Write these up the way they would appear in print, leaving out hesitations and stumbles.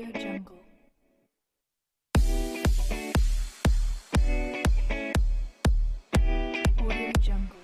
Audio Jungle. Audio Jungle.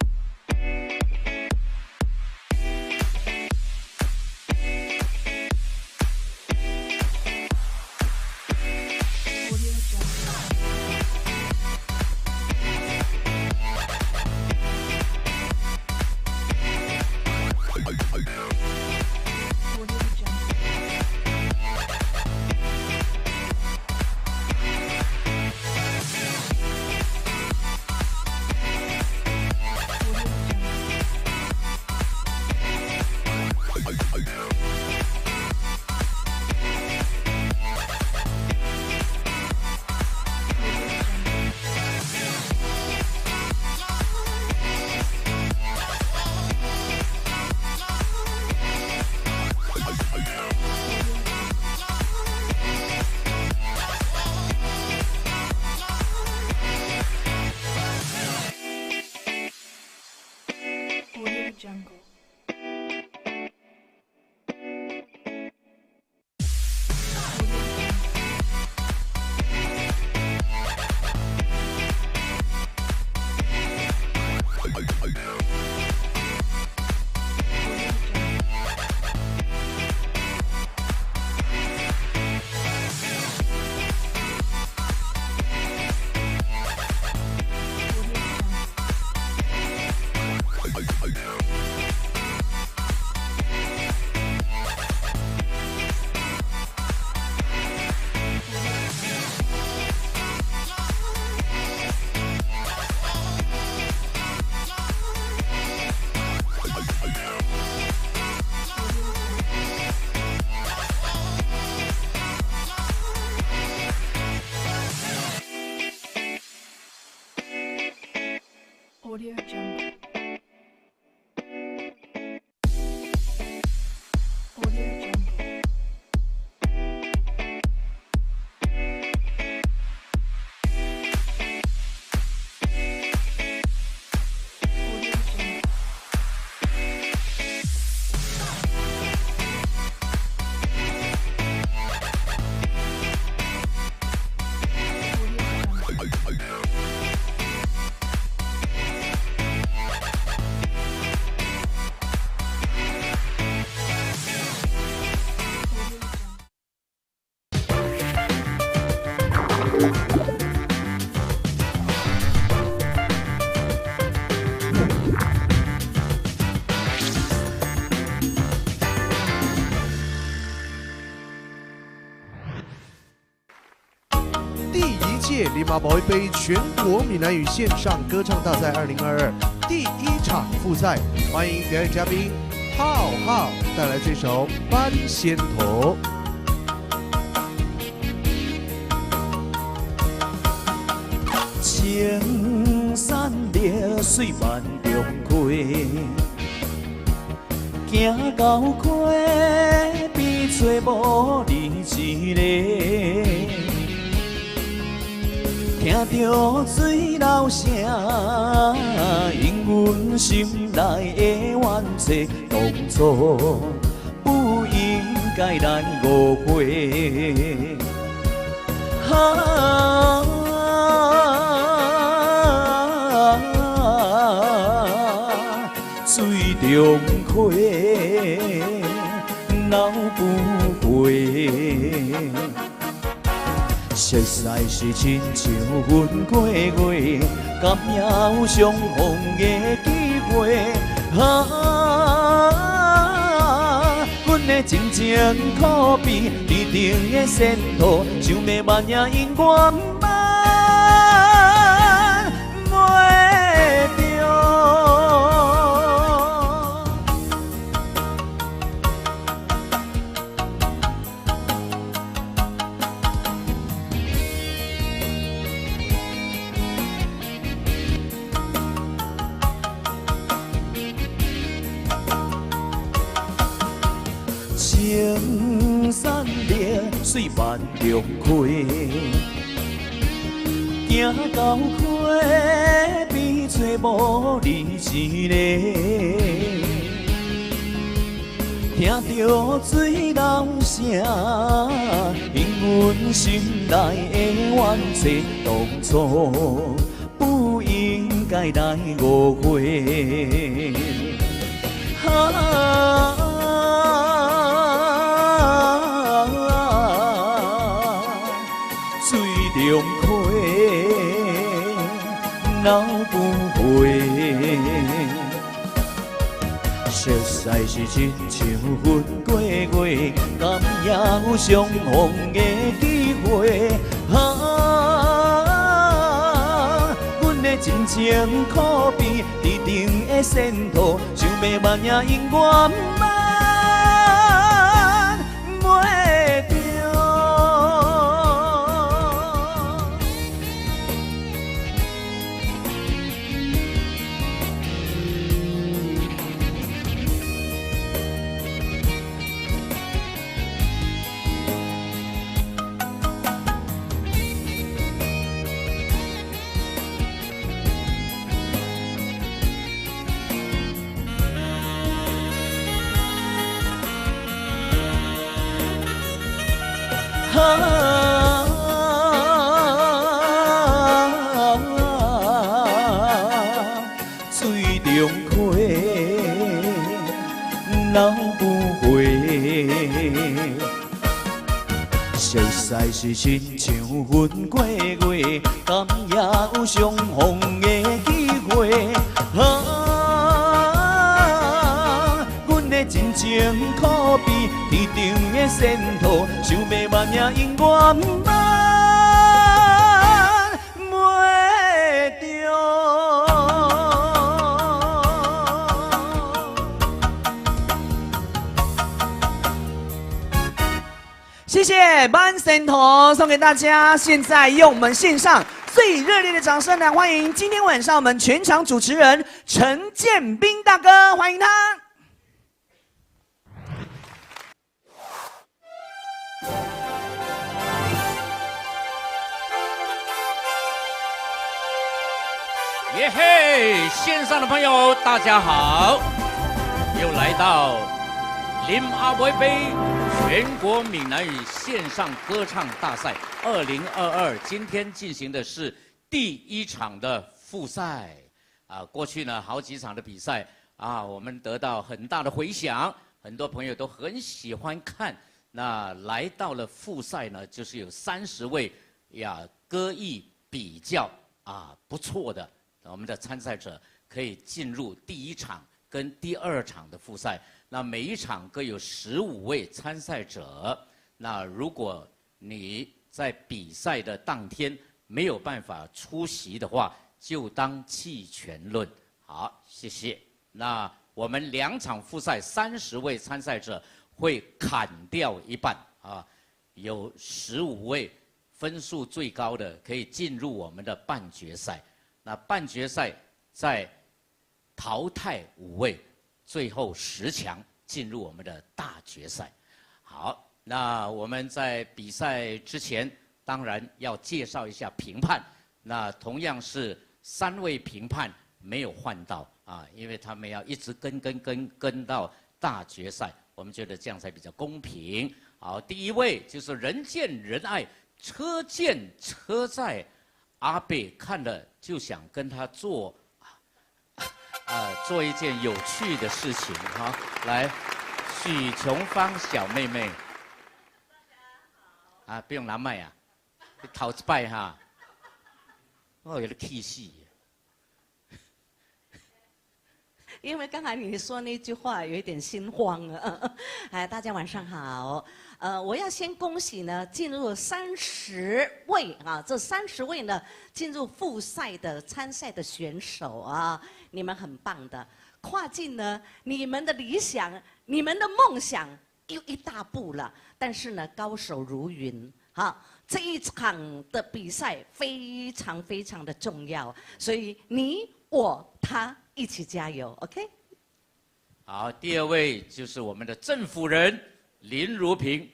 Audio Jungle. Audio Jungle. Audio Jungle. Audio Jungle.第一届林马宝贝杯全国闽南语线上歌唱大赛2022第1场复赛，欢迎表演嘉宾浩浩带来这首《班仙头》。青山绿水万重开，行到溪边找无你一个。听着水流声，引阮心内的怨气，当初不应该来误会。水中溪，闹不回。熟悉是亲像阮过月，敢有相逢的机会？阮的情情可比天顶的仙桃，想要万也因缘挽袂着。青山绿水万重开，行到溪边找无你一个。听着水流声，心内的冤错，当初不应该来误会。水中亏，闹不回。熟悉是亲像云过月，敢也有相逢的机会。阮的真情可比地顶的仙途，想要万也永远袂着。水中亏，闹不回。熟悉是亲像云过月，敢也有相逢的机会。阮的真情可比地顶的仙途，想要万也永远袂着。谢谢万仙头送给大家，现在用我们线上最热烈的掌声来欢迎今天晚上我们全场主持人陈建斌大哥，欢迎他。耶嘿！线上的朋友，大家好，又来到林阿伯杯全国闽南语线上歌唱大赛2022，今天进行的是第1场的复赛啊。过去呢好几场的比赛啊，我们得到很大的回响，很多朋友都很喜欢看。那来到了复赛呢，就是有30位歌艺比较不错的。我们的参赛者可以进入第1场跟第2场的复赛，那每一场各有15位参赛者。那如果你在比赛的当天没有办法出席的话，就当弃权论。好，谢谢。那我们2场复赛30位参赛者会砍掉一半啊，有15位分数最高的可以进入我们的半决赛。那半决赛再淘汰5位，最后10强进入我们的大决赛。好，那我们在比赛之前，当然要介绍一下评判。那同样是3位评判没有换到啊，因为他们要一直跟到大决赛，我们觉得这样才比较公平。好，第1位就是人见人爱，车见车载。阿贝看了就想跟他做一件有趣的事情哈。来，许琼芳小妹妹，不用拿麦啊，你头一摆哈，我有点气死。因为刚才你说那句话有一点心慌啊。哎，大家晚上好。我要先恭喜呢，进入30位啊，这30位呢进入复赛的参赛的选手啊，你们很棒的，跨进呢你们的理想、你们的梦想又一大步了。但是呢，高手如云，好，这一场的比赛非常非常的重要，所以你我他一起加油 ，OK？ 好，第2位就是我们的郑夫人林如萍。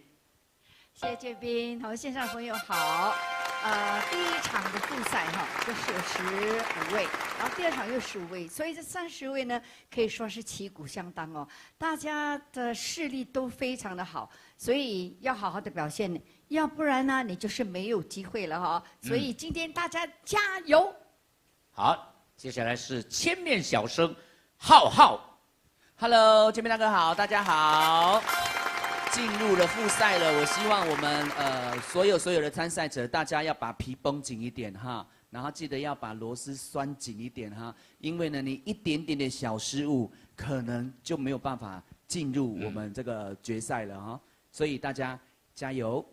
谢谢建斌，我们线上朋友好。第一场的复赛哈，这是15位，然后第二场又15位，所以这30位呢可以说是旗鼓相当哦，大家的势力都非常的好，所以要好好的表现，要不然呢你就是没有机会了哈。所以今天大家加油！好，接下来是千面小生浩浩。 Hello， 建斌大哥好，大家好。进入了复赛了，我希望我们所有的参赛者，大家要把皮绷紧一点哈，然后记得要把螺丝拴紧一点哈，因为呢，你一点点的小失误，可能就没有办法进入我们这个决赛了哈，所以大家加油。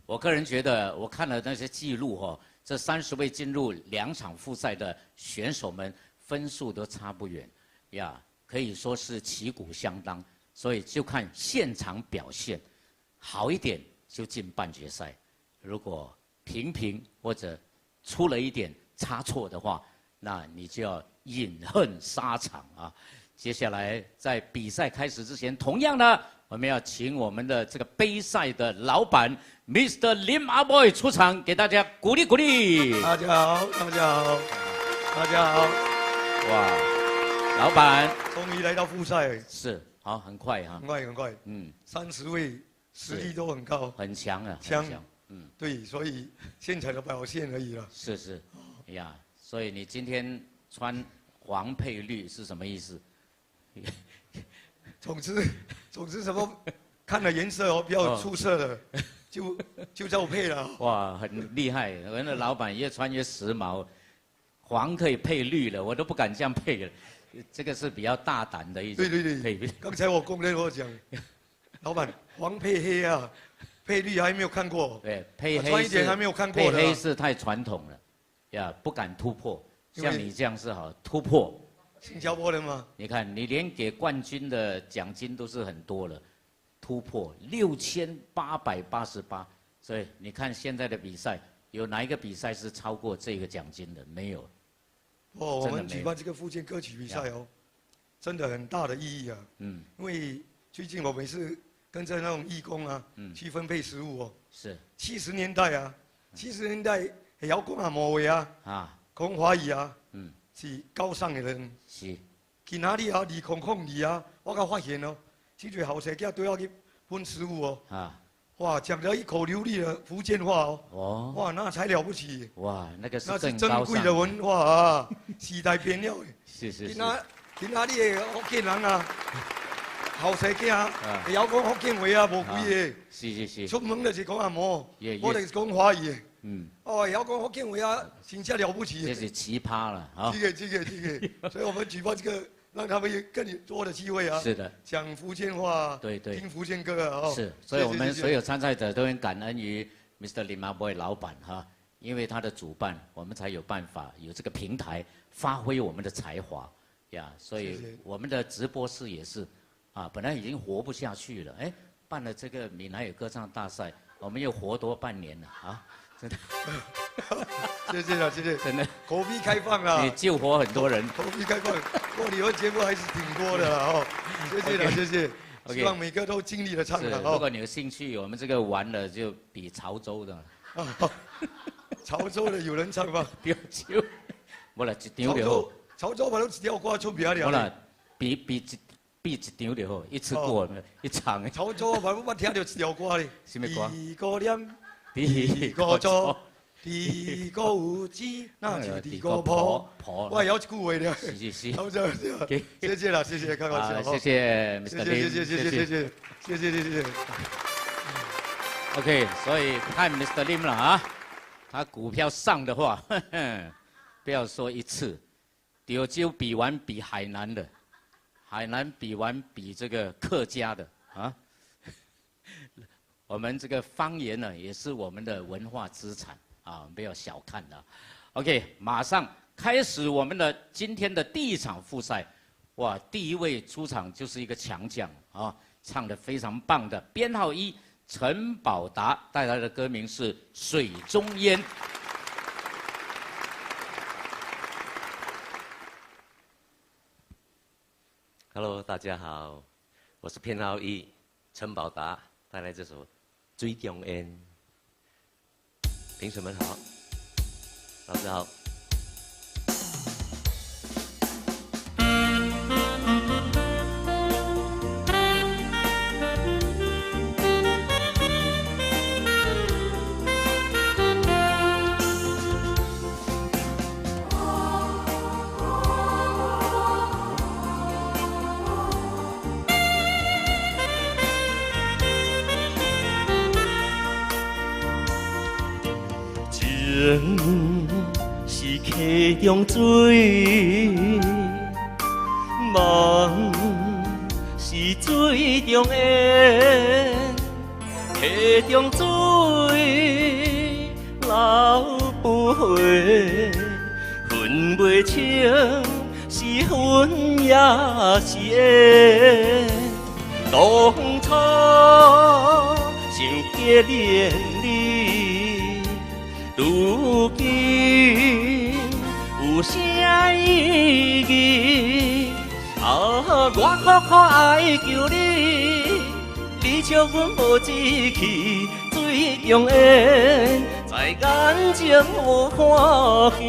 我个人觉得，我看了那些记录哦，这30位进入2场复赛的选手们分数都差不远呀。 可以说是旗鼓相当，所以就看现场表现，好一点就进半决赛，如果平或者出了一点差错的话，那你就要饮恨沙场啊！接下来在比赛开始之前，同样呢，我们要请我们的这个杯赛的老板 Mr. Lim Ah Boy 出场，给大家鼓励鼓励。大家好，大家好，大家好！哇！ 老板，终于来到复赛，是好，很快哈，很快很快，30位实力都很高，很强啊，强，对，所以现场的表现而已了。是，呀，所以你今天穿黄配绿是什么意思？总之什么，看了颜色哦比较出色的，就叫配了。哇，很厉害，我们的老板越穿越时髦，黄可以配绿了，我都不敢这样配了。 这个是比较大胆的一种。对。刚才我公跟我讲，老板黄配黑啊，配绿还没有看过。对，配黑穿一点还没有看过的。配黑是太传统了，呀，不敢突破。像你这样是好突破。新加坡人吗？你看，你连给冠军的奖金都是很多了，突破6888，所以你看现在的比赛，有哪一个比赛是超过这个奖金的？没有。 哦，我们举办这个福建歌曲比赛哦，真的很大的意义啊。因为最近我们是跟着那种义工啊，去分配食物哦。是。70年代啊，70年代摇滚啊、莫伟啊，讲华语啊，是高尚的人。是。去哪里啊？2002啊，我才发现哦，这些后生仔都要去分食物哦。哇，讲了一口流利的福建话哦！哇，那才了不起！哇，那个是那是珍贵的文化啊，时代变了。是。去哪里的福建人啊？后生仔会晓讲福建话啊，无几个。是。出门就是讲阿嬷，我就是讲华语的。哦，会晓讲福建话啊，真正了不起。这是奇葩了啊！这个，所以我们举办这个。 让他们有更多的机会啊！是的，讲福建话，对，听福建歌啊！是，所以我们所有参赛者都很感恩于 Mr. Lim Ah Boy 老板哈，因为他的主办，我们才有办法有这个平台发挥我们的才华呀。所以我们的直播室也是啊，本来已经活不下去了，哎，办了这个闽南语歌唱大赛，我们又活多半年了啊！真的，谢谢，真的，口碑开放了，你救活很多人，口碑开放，过你们节目还是挺多的哦，谢谢，希望每个都尽力的唱好。如果你有兴趣，我们这个完了就比潮州的，潮州的有人唱吗？有，没了一场就好，潮州把都一条歌出名了，没了，比一场就好，一次过一场。潮州我听到一条歌嘞，什么歌？第个念。 第个做，第个有钱，那就第个婆。我也有一句话了。是。好，谢谢啦，谢谢，开玩笑。谢谢 Mr. Lim，谢谢。OK， 所以看 Mr. Lim 了啊，他股票上的话，不要说一次，柳州比完比海南的，海南比完比这个客家的啊。 我们这个方言呢，也是我们的文化资产啊，不要小看它。OK， 马上开始我们的今天的第一场复赛。哇，第一位出场就是一个强将啊，唱得非常棒的，编号1陈宝达带来的歌名是《水中烟》。Hello， 大家好，我是编号1陈宝达，带来这首。 水中烟，评审们好，老师好。情是溪中水，梦是水中烟，溪中水流不回，分袂清是恨也是缘。当初想结连理。如今有啥意义？我苦苦爱求你，你笑阮无志气，水中烟，在眼前无看见。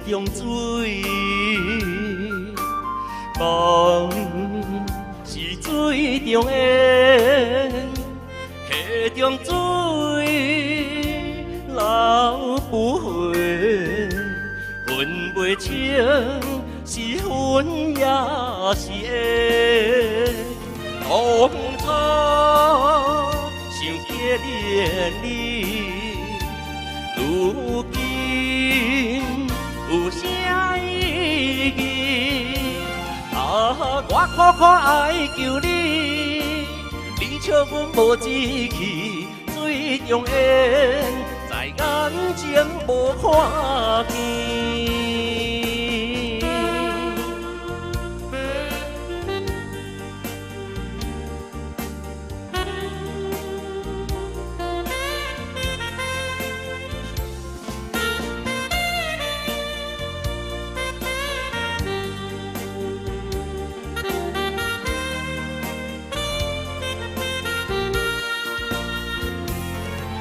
中水，梦是水中烟，溪中水流不回，分袂清是恨也是缘。当初想结连理，如今有啥意义？我苦苦爱求你，你笑阮无志气，水中烟，在眼前无看见。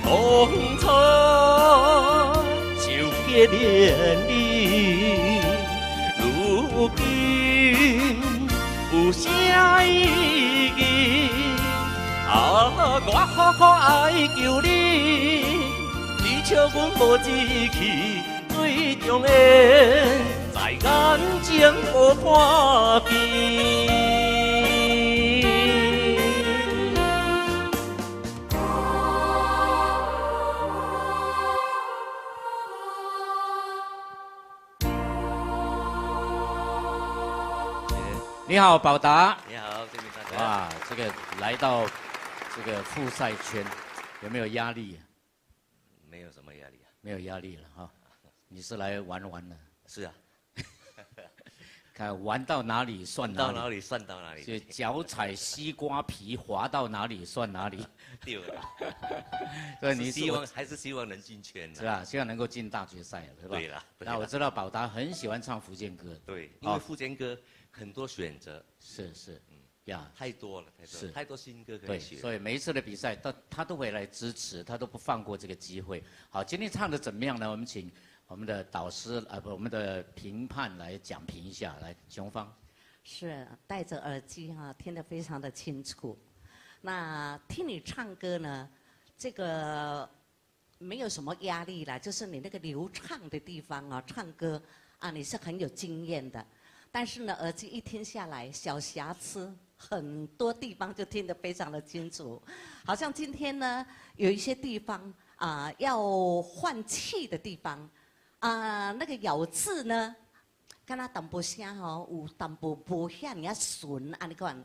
当初想结连理，如今有啥意义？我苦苦爱求你，你笑阮无志气，水中烟，在眼前无看见。你好，宝达。你好，这边大家。哇，这个来到这个复赛圈，有没有压力？没有什么压力啊。没有压力了哈，你是来玩玩的。是啊。看玩到哪里算哪里。到哪里算到哪里。就脚踩西瓜皮，滑到哪里算哪里。对了。所以你还是希望能进圈。是吧？希望能够进大决赛了，是吧？对了。那我知道宝达很喜欢唱福建歌。对，因为福建歌很多选择。是，呀，太多了，太多新歌可以学。对，所以每一次的比赛，他都会来支持，他都不放过这个机会。好，今天唱的怎么样呢？我们请我们的导师我们的评判来讲评一下。来，雄芳。是戴着耳机哈，听得非常的清楚。那听你唱歌呢，这个没有什么压力啦，就是你那个流畅的地方啊，唱歌啊，你是很有经验的。但是呢，耳机一听下来，小瑕疵。很多地方就听得非常的清楚，好像今天呢有一些地方要换气的地方那个咬字呢，敢若淡薄声吼，有淡薄无遐尔顺安尼款，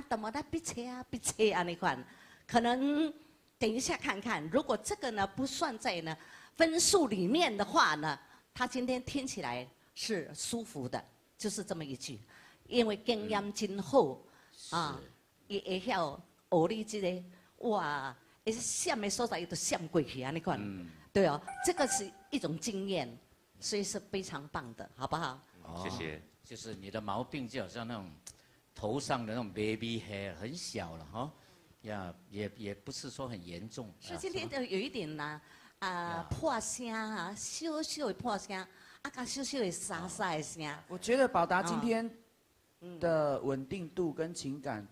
淡薄仔逼车安尼款，可能等一下看看，如果这个呢不算在呢分数里面的话呢，他今天听起来是舒服的，就是这么一句，因为经验真好啊，伊会晓学你这个哇，一闪的所在伊都闪过去啊，你看，对哦，这个是一种经验，所以是非常棒的，好不好？谢谢。就是你的毛病就好像那种头上的那种 baby hair 很小了哈，也不是说很严重。是今天有一点呢，破声啊，小小的破声，加小小的沙沙的声。我觉得宝达今天的稳定度跟情感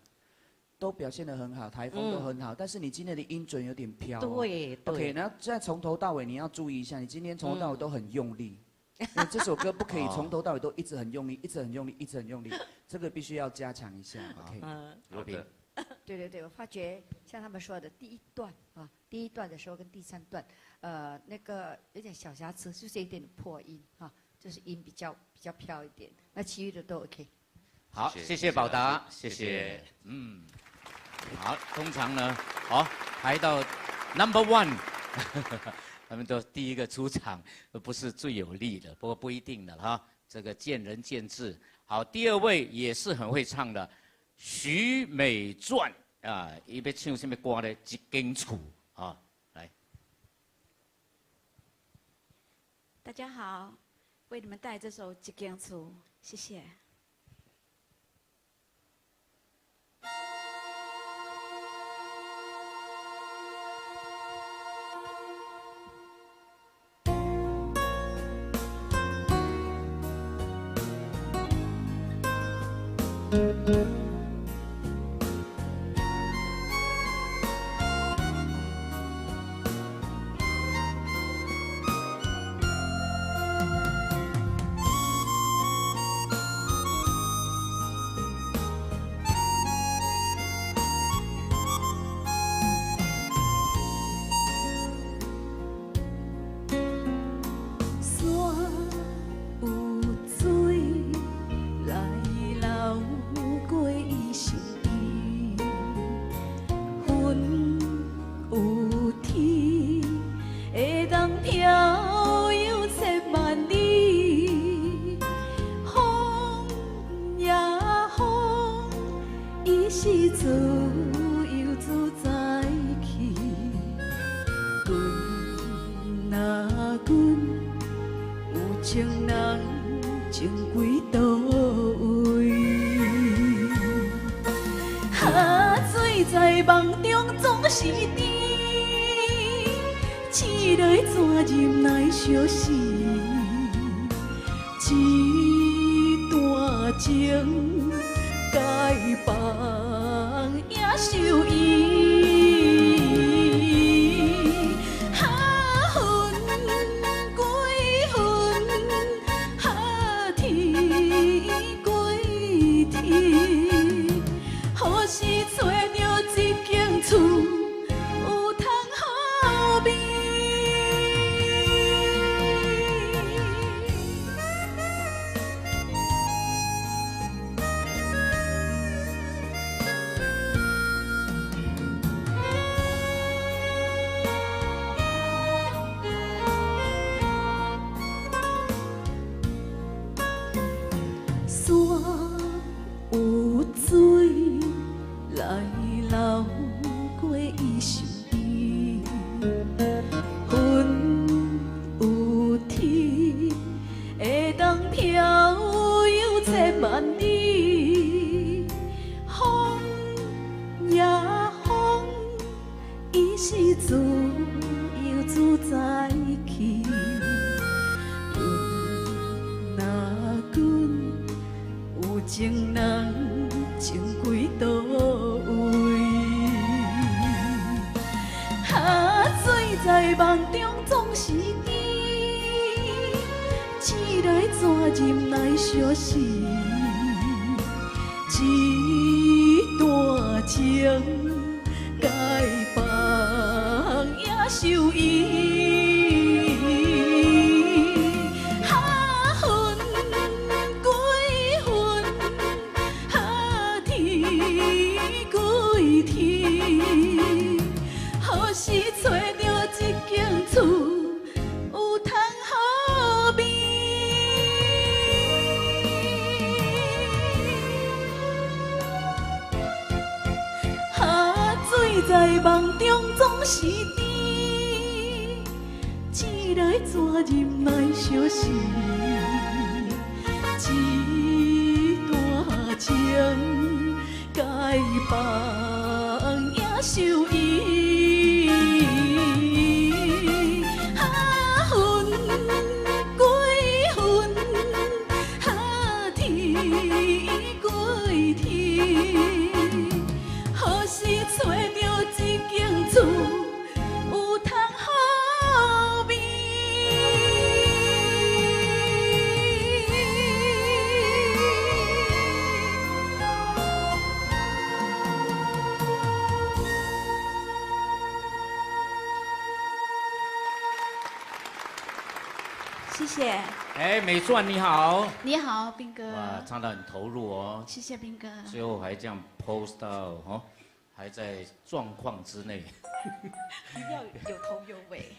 都表现得很好，台风都很好，但是你今天的音准有点飘。对。OK， 然后现在从头到尾你要注意一下，你今天从头到尾都很用力。因为这首歌不可以从头到尾都一直很用力，一直很用力，一直很用力，这个必须要加强一下。OK， 罗宾，对，我发觉像他们说的第一段啊，第一段的时候跟第三段，那个有点小瑕疵，就是有点破音啊，就是音比较飘一点，那其余的都 OK。好，谢谢宝达，谢谢。好，通常呢，排到 No.1。他们都第一个出场，不是最有力的，不过不一定的哈，这个见仁见智。好，第二位也是很会唱的，许美传啊，伊要唱什么歌呢？一间厝啊，来。大家好，为你们带这首《一间厝》，谢谢。来怎忍来相思？一段情，该放也受伊。啊，分过分，啊，天过天，何时找到一间厝？有通好眠。谢谢。哎，美钻你好。你好，斌哥。哇，唱得很投入哦。谢谢斌哥。最后还这样 post 到哦，还在状况之内。要有头有尾。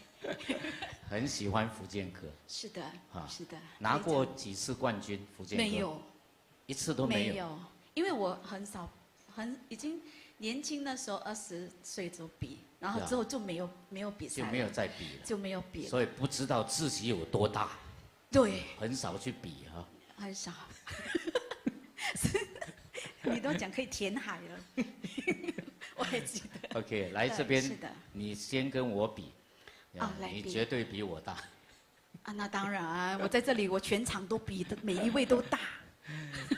很喜欢福建歌。是的，是的。拿过几次冠军？福建歌没有，一次都没有。没有，因为我很少，已经年轻的时候20岁就比，然后之后就没有比赛，就没有再比了，就没有比了，所以不知道自己有多大。对，很少去比哈。很少。你都讲可以填海了，我还记得。OK， 来这边，是的，你先跟我比，你绝对比我大。啊，那当然，我在这里，我全场都比的，每一位都大。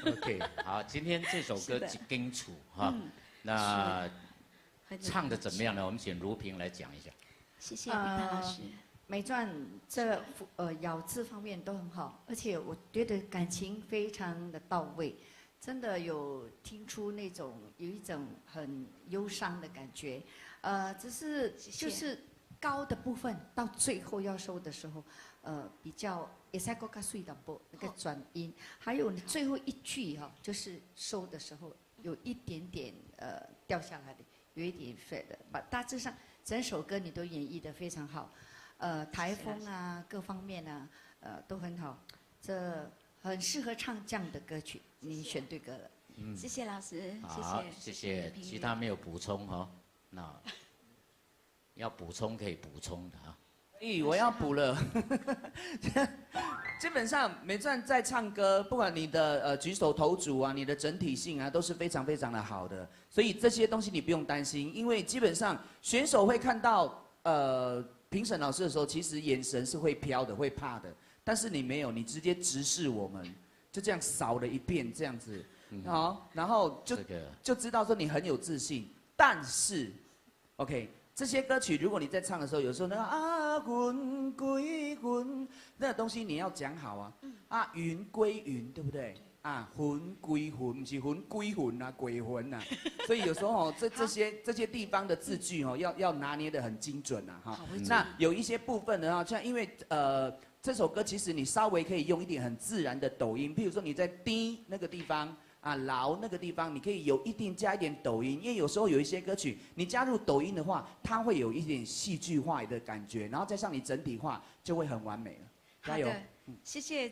OK， 好，今天这首歌《根楚》哈，那唱的怎么样呢？我们请如萍来讲一下。谢谢平凡老师。美钻这咬字方面都很好，而且我觉得感情非常的到位，真的有听出那种有一种很忧伤的感觉，只是就是高的部分到最后要收的时候，比较也在够卡碎的不那个转音，还有你最后一句哈，就是收的时候有一点点掉下来的，有一点 fade 的，大致上整首歌你都演绎得非常好。台风啊，各方面啊，都很好，这很适合唱这样的歌曲，你选对歌了。谢谢老师，好，谢谢。其他没有补充哈，那要补充可以补充的啊。我要补了。基本上美钻在唱歌，不管你的举手投足啊，你的整体性啊，都是非常非常的好的。所以这些东西你不用担心，因为基本上选手会看到评审老师的时候，其实眼神是会飘的，会怕的。但是你没有，你直接直视我们，就这样扫了一遍，这样子，好，然后就知道说你很有自信。但是 ，OK， 这些歌曲如果你在唱的时候，有时候那个啊魂归魂，那个东西你要讲好啊。啊云归云，对不对？啊魂归魂，不是魂归魂啊，鬼魂啊。所以有时候这些地方的字句要拿捏得很精准啊哈。那有一些部分呢，像因为这首歌其实你稍微可以用一点很自然的抖音，譬如说你在低那个地方啊，劳那个地方，你可以有一定加一点抖音，因为有时候有一些歌曲你加入抖音的话，它会有一点戏剧化的感觉，然后再上你整体化就会很完美了。加油！谢谢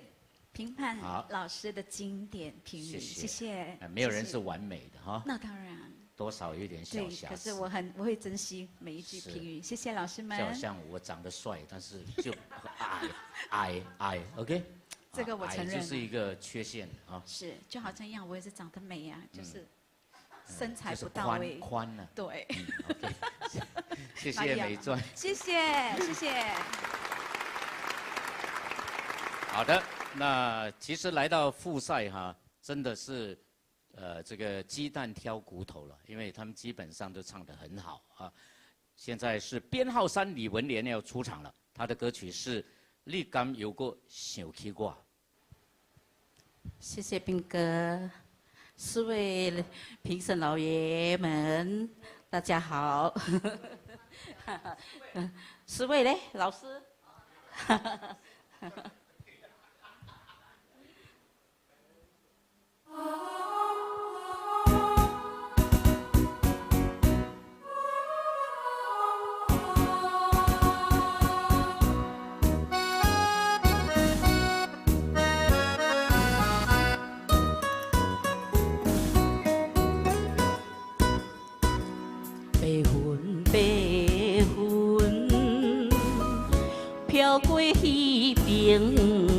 评判老师的经典评语，谢谢。没有人是完美的哈。那当然。多少有点小瑕疵。可是我会珍惜每一句评语，谢谢老师们。就好像我长得帅，但是就矮 ，OK。这个我承认。就是一个缺陷啊。是，就好像一样，我也是长得美啊，就是身材不到位。宽了。对。OK。谢谢美钻。谢谢。好的，那其实来到复赛哈，真的是。这个鸡蛋挑骨头了，因为他们基本上都唱得很好啊。现在是编号3李文莲要出场了，他的歌曲是《你敢有过想起我》。谢谢斌哥，4位评审老爷们，大家好。4位嘞，老师。飘过彼边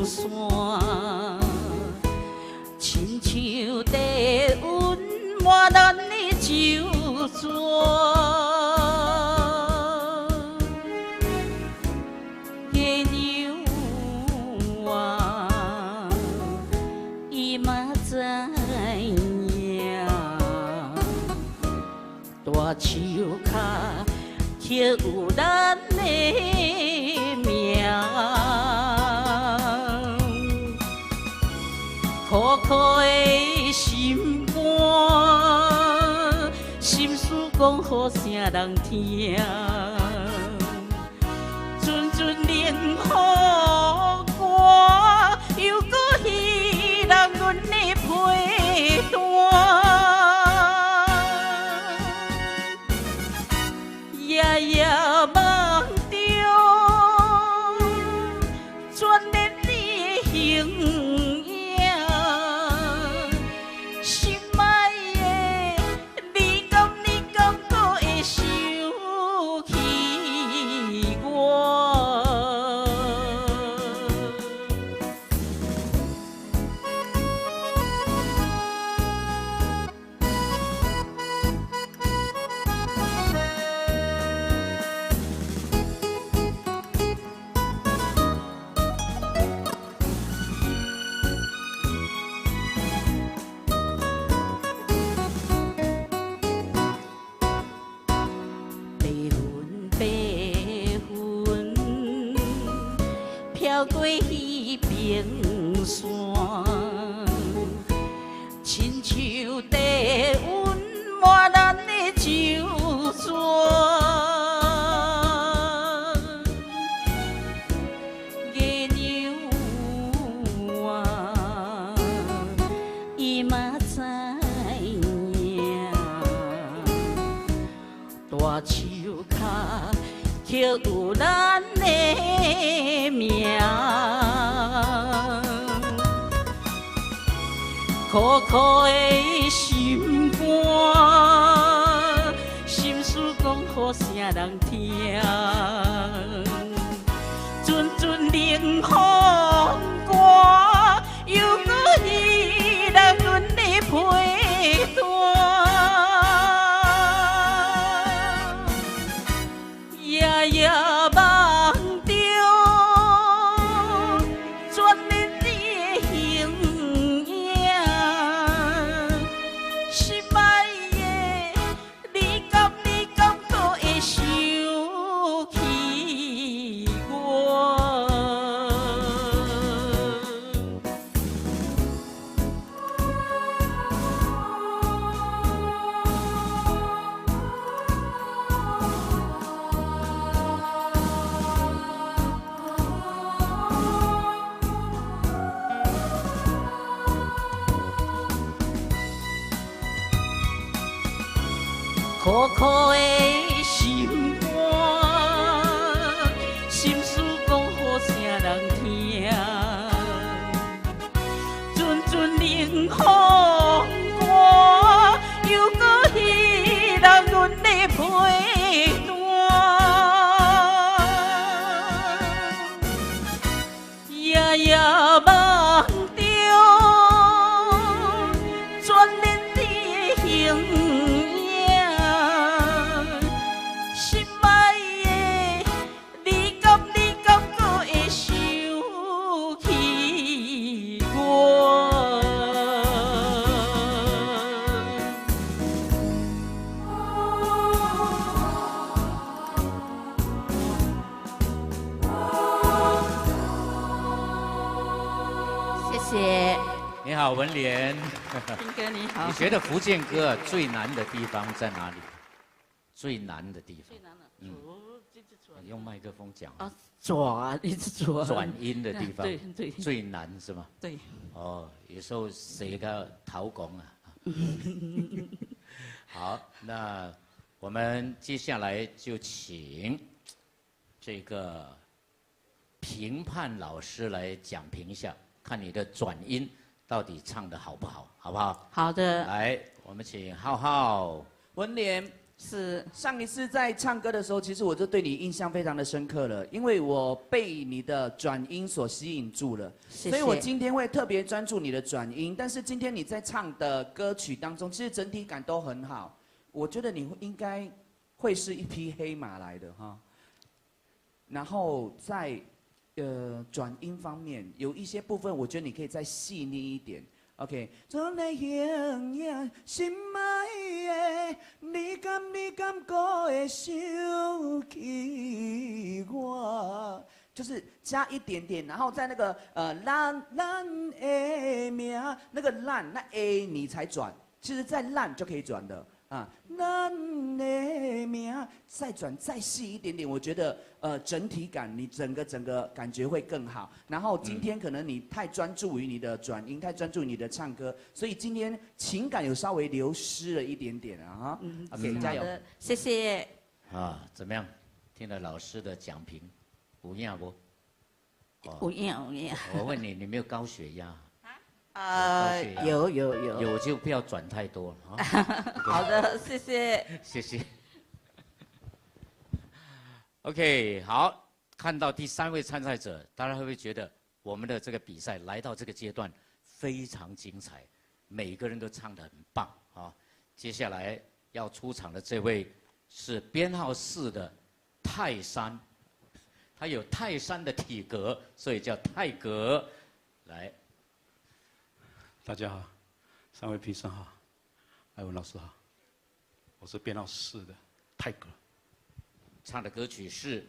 山，亲像地温满咱的酒泉。月娘啊，伊嘛知影，大树下刻有咱的名，苦苦的心肝，心事讲予啥人听？阵阵冷雨寒，又搁希望阮的陪伴。夜夜梦中，眷恋你的形影，心爱的，你敢搁会想起我？飘过彼边山，亲像地温满咱的酒泉。月娘啊，伊嘛知影，大树下刻有咱的名，苦苦的心肝，心事讲予啥人听？阵阵冷雨寒，又搁希望阮的陪伴。夜夜梦中，眷恋你的形影，心爱的，你敢搁会想起我？苦苦的心肝，心事讲予啥人听？阵阵冷雨寒，又搁希望阮的陪伴。夜夜梦中，眷恋你的形影。心爱的，你敢搁会想起我？谢谢。你好，文莲。斌哥你好。你觉得福建歌最难的地方在哪里？最难的地方。最难的，你用麦克风讲。啊，转一直转。转音的地方。对对。最难是吗？对。哦，有时候谁个讨讲啊？好，那我们接下来就请这个评判老师来讲评一下，看你的转音到底唱得好不好，好不好？好的。来，我们请浩浩、文莲，是上一次在唱歌的时候，其实我就对你印象非常的深刻了，因为我被你的转音所吸引住了，谢谢。所以我今天会特别专注你的转音。但是今天你在唱的歌曲当中，其实整体感都很好，我觉得你应该会是一匹黑马来的哈。然后在转音方面有一些部分，我觉得你可以再细腻一点。OK， 做你形影心爱的，你敢搁会想起我？就是加一点点，然后在那个咱的名，那个咱那 A 你才转，其实在烂就可以转的啊。咱的名再转再细一点点，我觉得整体感你整个感觉会更好。然后今天可能你太专注于你的转音，太专注于你的唱歌，所以今天情感有稍微流失了一点点啊。OK， 加油！谢谢。啊，怎么样？听了老师的讲评，有影不？有影。我问你，你没有高血压？有。有就不要转太多啊。好的，谢谢。谢谢。OK， 好，看到第3位参赛者，大家会不会觉得我们的这个比赛来到这个阶段非常精彩，每个人都唱得很棒啊？接下来要出场的这位是编号4的泰山，他有泰山的体格，所以叫泰格。来，大家好，3位评审好，艾文老师好，我是编号4的泰格。唱的歌曲是《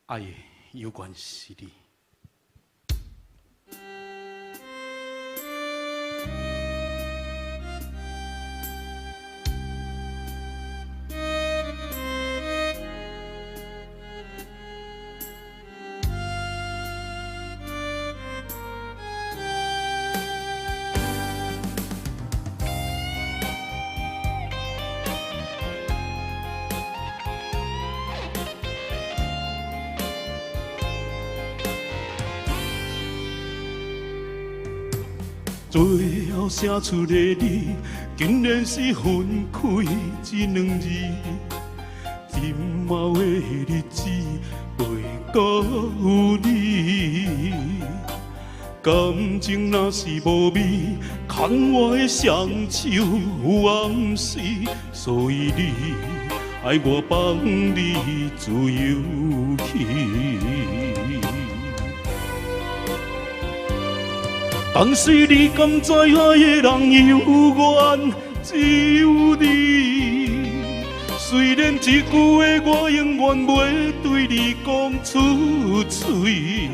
爱有关系的》。最后写出的你，竟然是分开这2字。今后的日子袂搁有你，感情若是无味，牵我的双手有暗示，所以你爱我放你自由去。但是你敢知爱的人有缘只有你？虽然一句话我永远袂对你讲出嘴，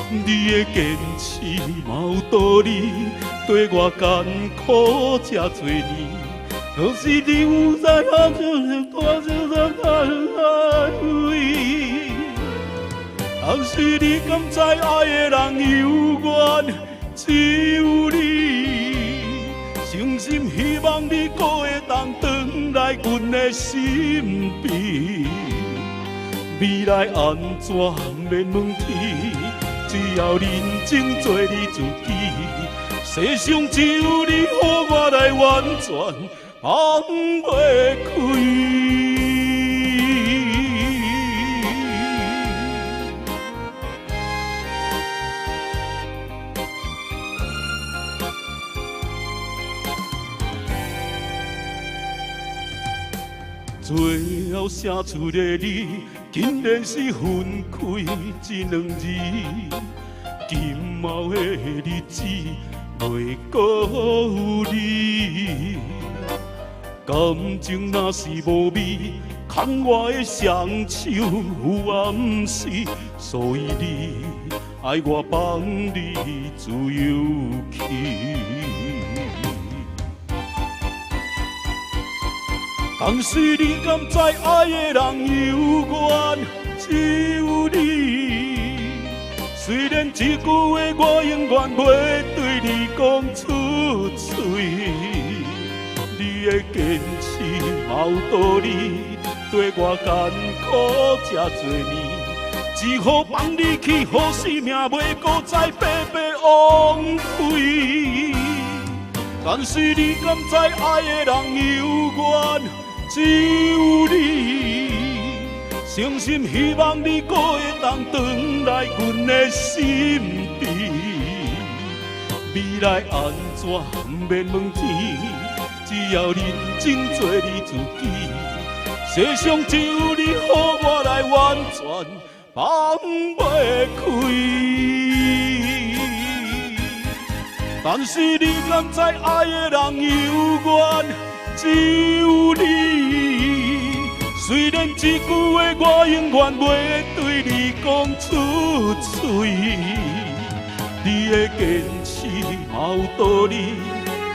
你的坚持嘛有道理，对我艰苦这多年，可是你有在暗中多少安慰？但是你敢知爱的人有缘？只有你，诚心希望你可会当回来阮的身边。未来安怎免问天，只要认真做你自己。世上只有你，予我来完全放袂开。最后写出的你，竟然是分开这2字。今后的日子袂搁有你，感情若是无味，牵我的双手有暗示，所以你爱我放你自由去。但是你敢知爱的人有缘只有你？虽然一句话我永远袂对你讲出嘴，你的坚持嘛有道理，对我艰苦这多年，只好放你去，好生命袂搁再白白枉费。但是你敢知爱的人有缘？只有你，诚心希望你搁会当回来阮的身边。未来安怎不免问天，只要认真做你自己。世上只有你，予我来完全放袂开。但是你敢知爱的人犹原只有你？虽然一句话我永远袂对你讲出嘴，你的坚持嘛有道理，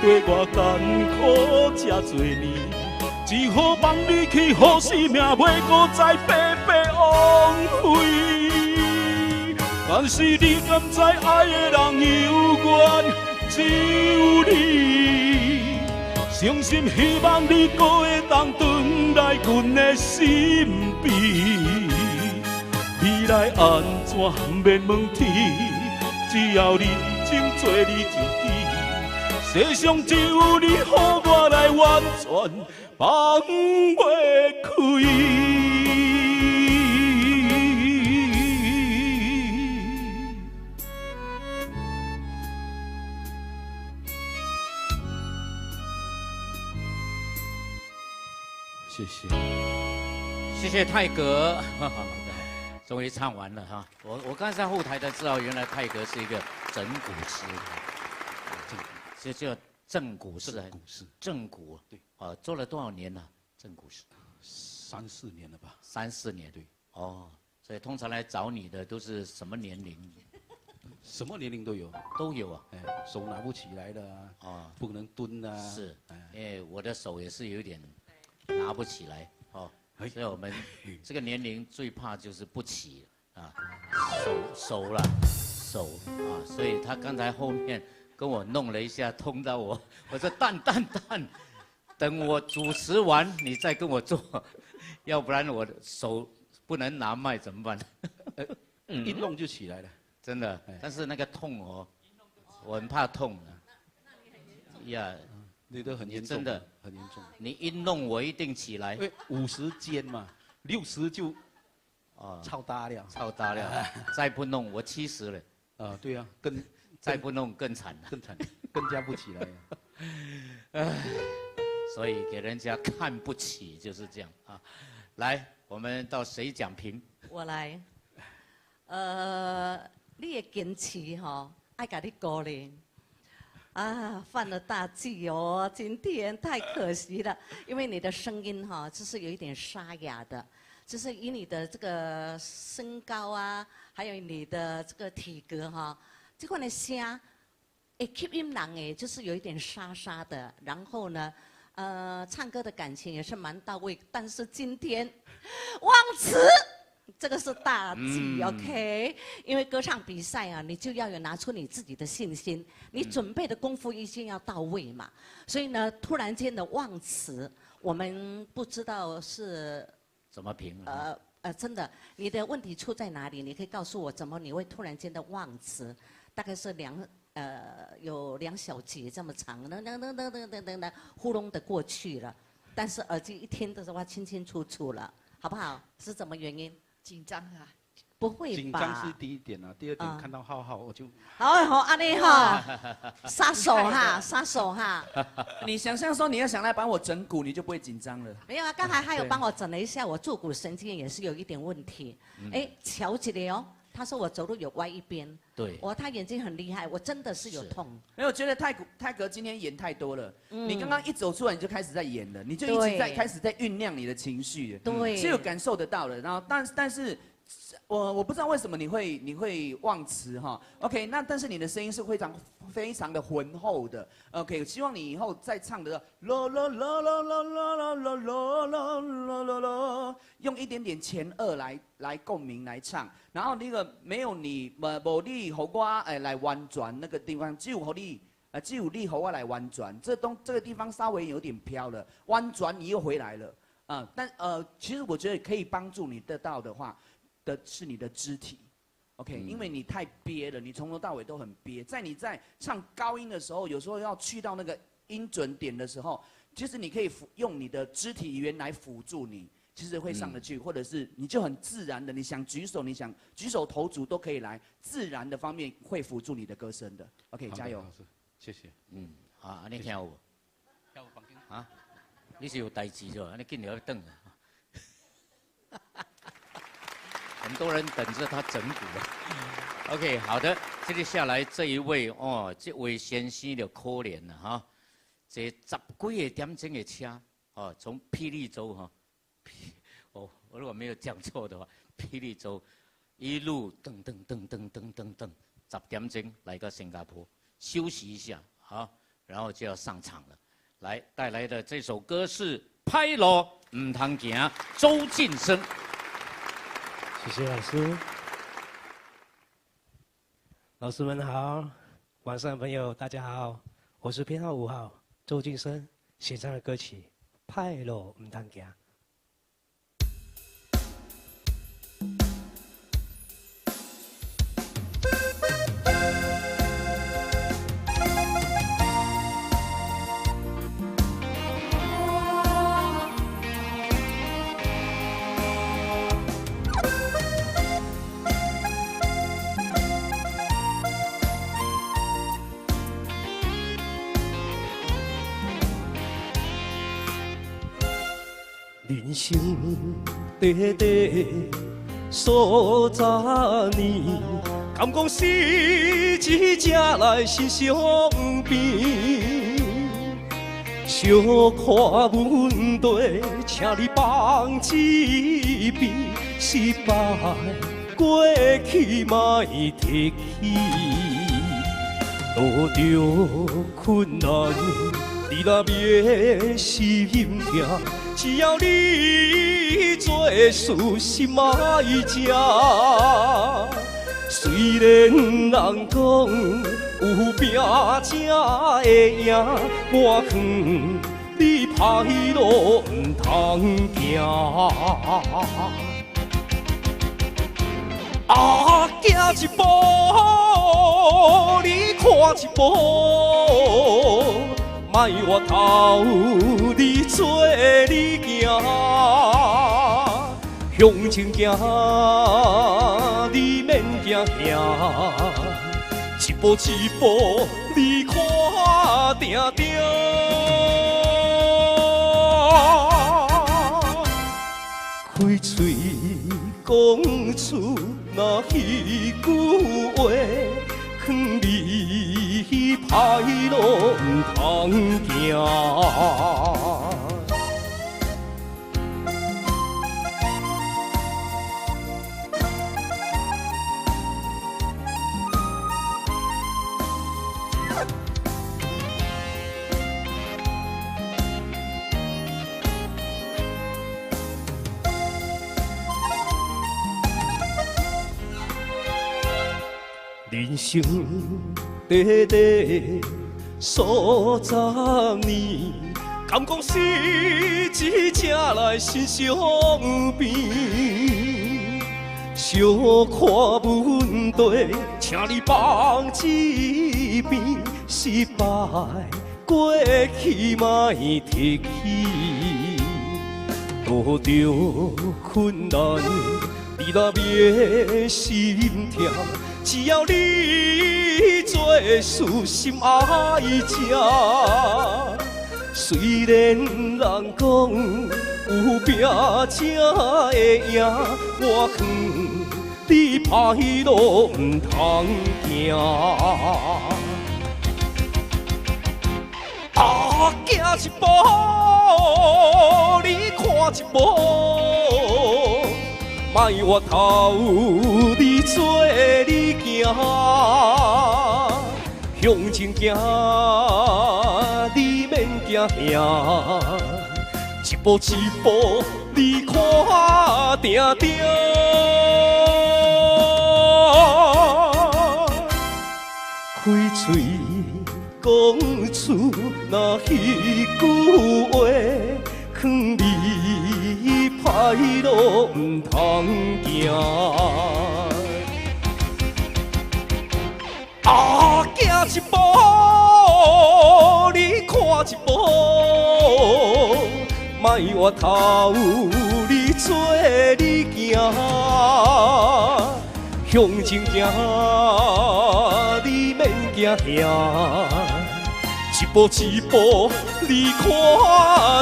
对我艰苦这多年，只好放你去，好生命袂搁再白白枉费。但是你敢知爱的人犹原只有你，诚心希望你搁会当回来阮的身边。未来安怎不免问天，只要认真做你自己。世上只有你，予我来完全放袂开。谢谢，谢谢泰格，终于唱完了哈。我刚才在后台才知道，原来泰格是一个整蛊师，这叫正蛊师，正蛊对啊，做了多少年了？正蛊师3、4年了吧？3、4年对哦，所以通常来找你的都是什么年龄？什么年龄都有，都有啊。手拿不起来的啊，不能蹲啊。是，因为我的手也是有点拿不起来哦，所以我们这个年龄最怕就是不起啊，手啊，所以他刚才后面跟我弄了一下，痛到我说蛋，等我主持完你再跟我做，要不然我的手不能拿麦怎么办？一弄就起来了，真的。但是那个痛哦，我很怕痛呀。你都很严重，真的很严重。你一弄我一定起来。 50肩嘛，60就超大量，超大量。再不弄我70了。对啊，再不弄更惨了，更加不起来了。所以给人家看不起就是这样啊。来，我们到谁讲评？我来。你的坚持吼，爱甲你鼓励。 啊，犯了大忌哦！今天太可惜了，因为你的声音哈，就是有一点沙哑的，就是以你的这个身高啊，还有你的这个体格哈，这款的声，吸音人诶，就是有一点沙沙的。然后呢，唱歌的感情也是蛮到位，但是今天忘词。 这个是大忌 ，OK？ 因为歌唱比赛啊，你就要有拿出你自己的信心，你准备的功夫一定要到位嘛。所以呢，突然间的忘词，我们不知道是怎么评？真的，你的问题出在哪里？你可以告诉我，怎么你会突然间的忘词？大概是有2小节这么长，噔，糊弄的过去了。但是耳机一听的话，清清楚楚了，好不好？是什么原因？ 紧张啊？不会吧？紧张是第一点啊，第二点看到浩浩我就好，安尼哈，杀手哈。你想象说你要想来帮我整蛊，你就不会紧张了。没有啊，刚才他有帮我整了一下，我坐骨神经也是有一点问题。瞧起来哦，他说我走路有歪一边。对。他眼睛很厉害，我真的是有痛。没有觉得泰格今天演太多了。你刚刚一走出来你就开始在演了，你就一直在开始在酝酿你的情绪。对。是有感受得到的。然后但是。 我不知道为什么你会忘词哈 ，OK， 那但是你的声音是非常的浑厚的 ，OK， 希望你以后再唱的啦啦啦啦啦啦啦啦啦，用一点点前2来共鸣来唱，然后那个没有你无你和我来婉转那个地方，只有你和我来婉转，这个地方稍微有点飘了，婉转你又回来了啊，但其实我觉得可以帮助你得到的话。 是你的肢体 ，OK， 因为你太憋了，你从头到尾都很憋。你在唱高音的时候，有时候要去到那个音准点的时候，其实你可以用你的肢体语言来辅助你，其实会上得去，或者是你就很自然的，你想举手，你想举手投足都可以来，自然的方面会辅助你的歌声的。OK， 加油！老师，谢谢。好，你跳舞。跳舞房间啊？你是有代志的，你紧点要等啊。很多人等着他整蛊啊。OK， 好的，接下来这一位哦，这位先生就可怜了哈。这10几个点钟的车哦，从霹雳州哈，我如果没有讲错的话，霹雳州一路噔10点钟来到新加坡休息一下好，然后就要上场了。来带来的这首歌是《歹路唔通行》，周晋生。谢谢老师，老师们好，网上的朋友大家好，我是编号5号周晋生，写唱的歌曲《歹路唔通行》。人生短短数十年，敢讲是一只来是相变。小看问题，请你放一边，失败过去莫提起，遇着困难，你若别心痛。只要你做事心爱食，虽然人讲有拼才会赢，我劝你歹路唔通行。行一步，你看一步。莫回头，你做你行，向前行，你免惊吓，一步一步，你看定定。开嘴讲出那彼句话。你歹路唔通行。人生短短数十年，敢讲是一只来是相变。小看问题，请你放一边，失败过去莫提起，遇着困难，你若别心痛。只要你做事心爱食，虽然人讲有拼才会赢，我劝你歹路唔通行。行一步，你看一步。莫回头，你做你行，向前行，你免惊吓，一步一步，你看定定。开嘴讲出那彼句话，劝你歹路唔通行。行一步，你看一步。歹我头，你做你行，向前行，你免惊吓，一步一步，你看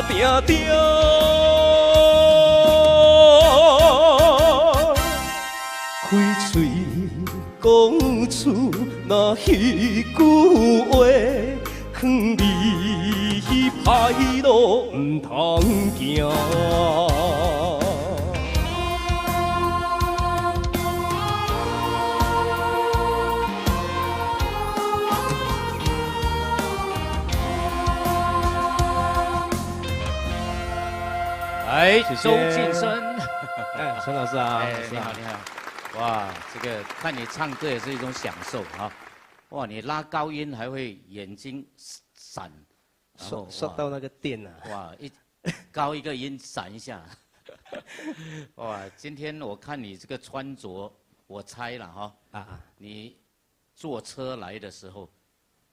定定。开嘴讲出那彼句话，劝你歹路唔通行。哎，谢谢周晋生，哎，陈老师啊，哎，你好，你好，哇，这个看你唱歌也是一种享受啊，哇，你拉高音还会眼睛闪，然后刷到那个电啊，哇，高一个音闪一下，哇，今天我看你这个穿着，我猜了哈，你坐车来的时候，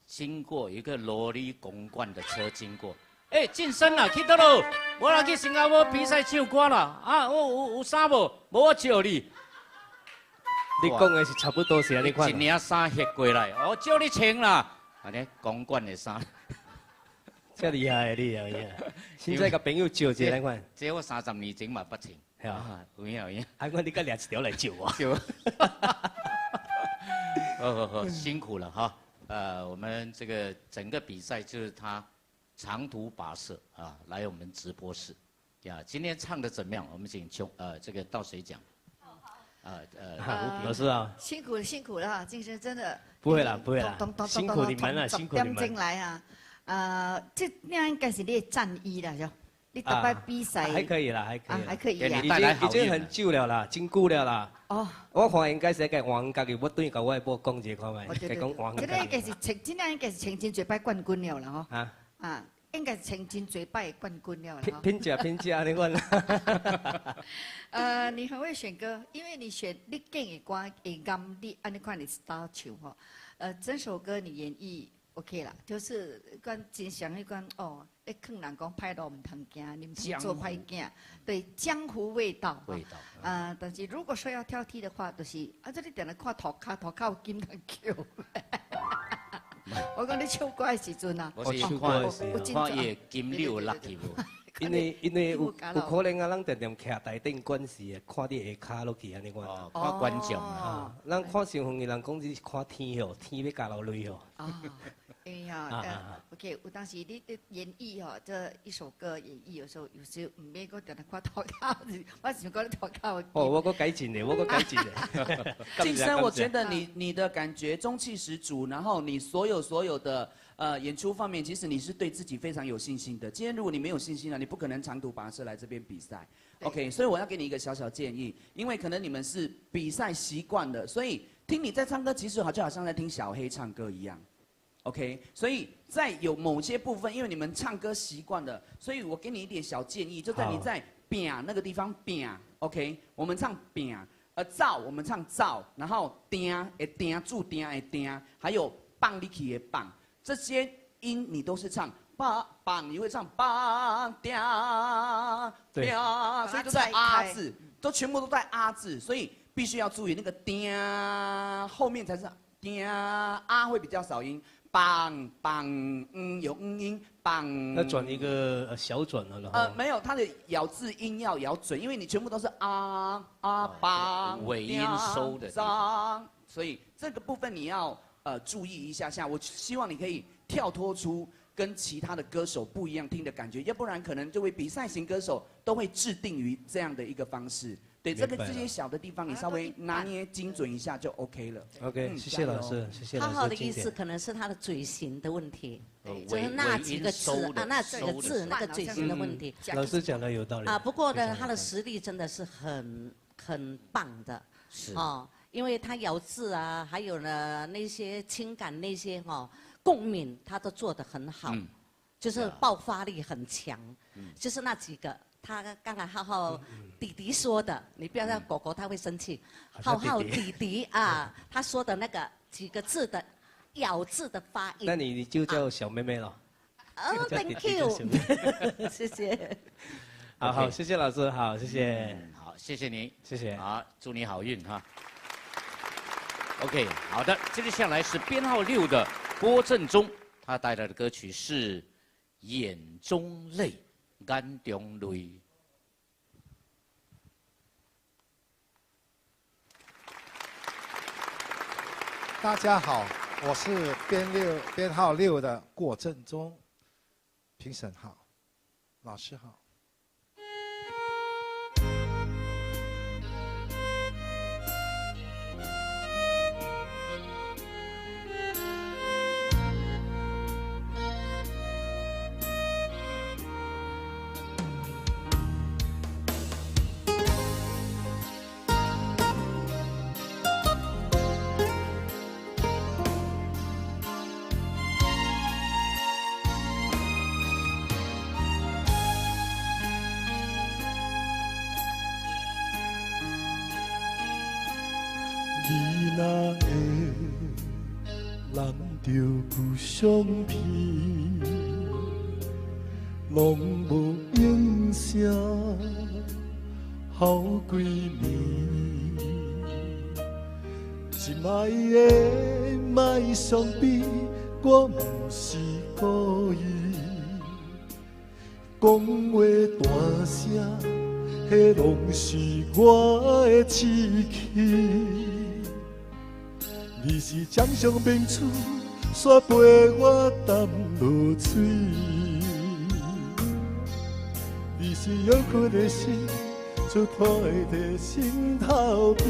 经过一个萝莉公馆的车经过。哎，晋升啦，去倒咯！我来去新加坡比赛唱歌啦！啊，我有衫无？无我借你。你讲的是差不多是安尼款。一领衫翕过来，我借你穿啦。安尼公馆的衫。这厉害，厉害，厉害！现在甲朋友借一个款。这我30年前嘛不穿。系啊，有影有影。啊，我你甲掠一条来借我。借。好，辛苦了哈。我们这个整个比赛就是他。长途跋涉啊，来我们直播室，呀，今天唱的怎么样？我们请这个到谁讲？老师啊，辛苦了，辛苦了哈，晋生真的。不会啦，不会啦，辛苦你们了，辛苦你们。进来啊，这那应该是你的战衣了，就你大概比赛。还可以啦，还可以。还可以啊。已经很久了啦，真久了啦。哦。我看应该是个王家己，我对甲我的某讲一下看卖，讲王家己。这应该是今年应该是前进最败冠军了啦吼。啊，应该是前进最败冠军了啦。偏假，你问。你很会选歌，因为你选你揀的歌會啱你按你看你 style 唱吼。整首歌你演繹 OK 啦，就是講真想迄講哦，你勸人講歹路唔通行，你唔通做歹囝，對江湖味道。味道。但是如果說要挑剔的話，就是這你定來看塗骹有金通橋。我講你唱歌的時陣啊，我是看伊金你有 lucky 無？因為有可能啊，咱常常徛台頂管事啊，看你下骹落去安尼款。哦，看觀眾啊。咱看上遠的人講是看天哦，天要加落淚哦。哎呀，OK， 有當時你演繹吼，這一首歌演繹有時候唔免個定來看塗骹，我想講你塗骹。哦，我個改進的，我個改進的。晉生，我覺得你的感覺中氣十足，然後你所有的演出方面，其實你是對自己非常有信心的。今天如果你沒有信心了，你不可能長途跋涉來這邊比賽。OK， 所以我要給你一個小小建議，因為可能你們是比賽習慣的，所以聽你在唱歌，其實就好像在聽小黑唱歌一樣。OK， 所以在有某些部分，因為你們唱歌習慣了，所以我給你一點小建議，就在你在餅那個地方餅 ，OK， 我們唱餅，灶我們唱灶，然後釘的釘，注釘的釘，還有棒力氣的棒，這些音你都是唱棒，你會唱棒釘釘，所以都在啊字，都全部都在啊字，所以必須要注意那個釘後面才是釘啊，會比較少音。棒有音棒，要轉一個小轉了。沒有，它的咬字音要咬準，因為你全部都是棒尾音收的，所以這個部分你要注意一下。我希望你可以跳脫出跟其他的歌手不一樣聽的感覺，要不然可能就會比賽型歌手都會制定於這樣的一個方式。對，這些小的地方你稍微拿捏精準一下就 OK 了。OK，謝謝老師，謝謝老師。浩浩的意思可能是他的嘴型的問題，就是那幾個字啊，那幾個字那個嘴型的問題。老師講的有道理。不過呢，他的實力真的是很棒的。是。因為他咬字啊，還有呢那些情感那些共鳴，他都做得很好，就是爆發力很強，就是那幾個。他剛才浩浩弟弟說的，你不要讓狗狗他會生氣。浩浩弟弟啊，他說的那個幾個字的咬字的發音。那你就叫小妹妹了。哦，Thank you，謝謝。好，谢谢老师，好，谢谢。好，谢谢你，谢谢。好，祝你好运哈。OK， 好的，接下来是编号6的郭正忠，他带来的歌曲是《眼中泪》，眼中泪。大家好，我是编号6的郭正忠，评审好，老师好。你若会揽着旧相片，拢无影声，好几年。心爱的，莫伤悲，我不是故意。讲话大声，迄拢是我的志气。你是掌上明珠，煞陪我沉落水。你是忧郁的心，就拖在心头边。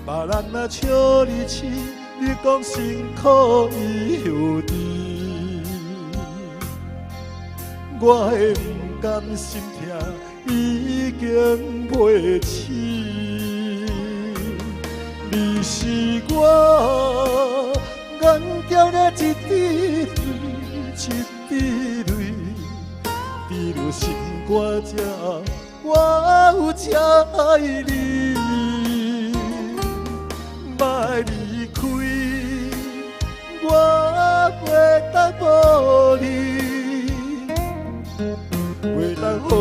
别人若笑你痴，你讲辛苦伊有甜。我的不甘心痛，已经袂起。你是我眼中的一滴泪，一滴泪，滴落心肝才我才爱你。莫离开，我袂当无你，袂当予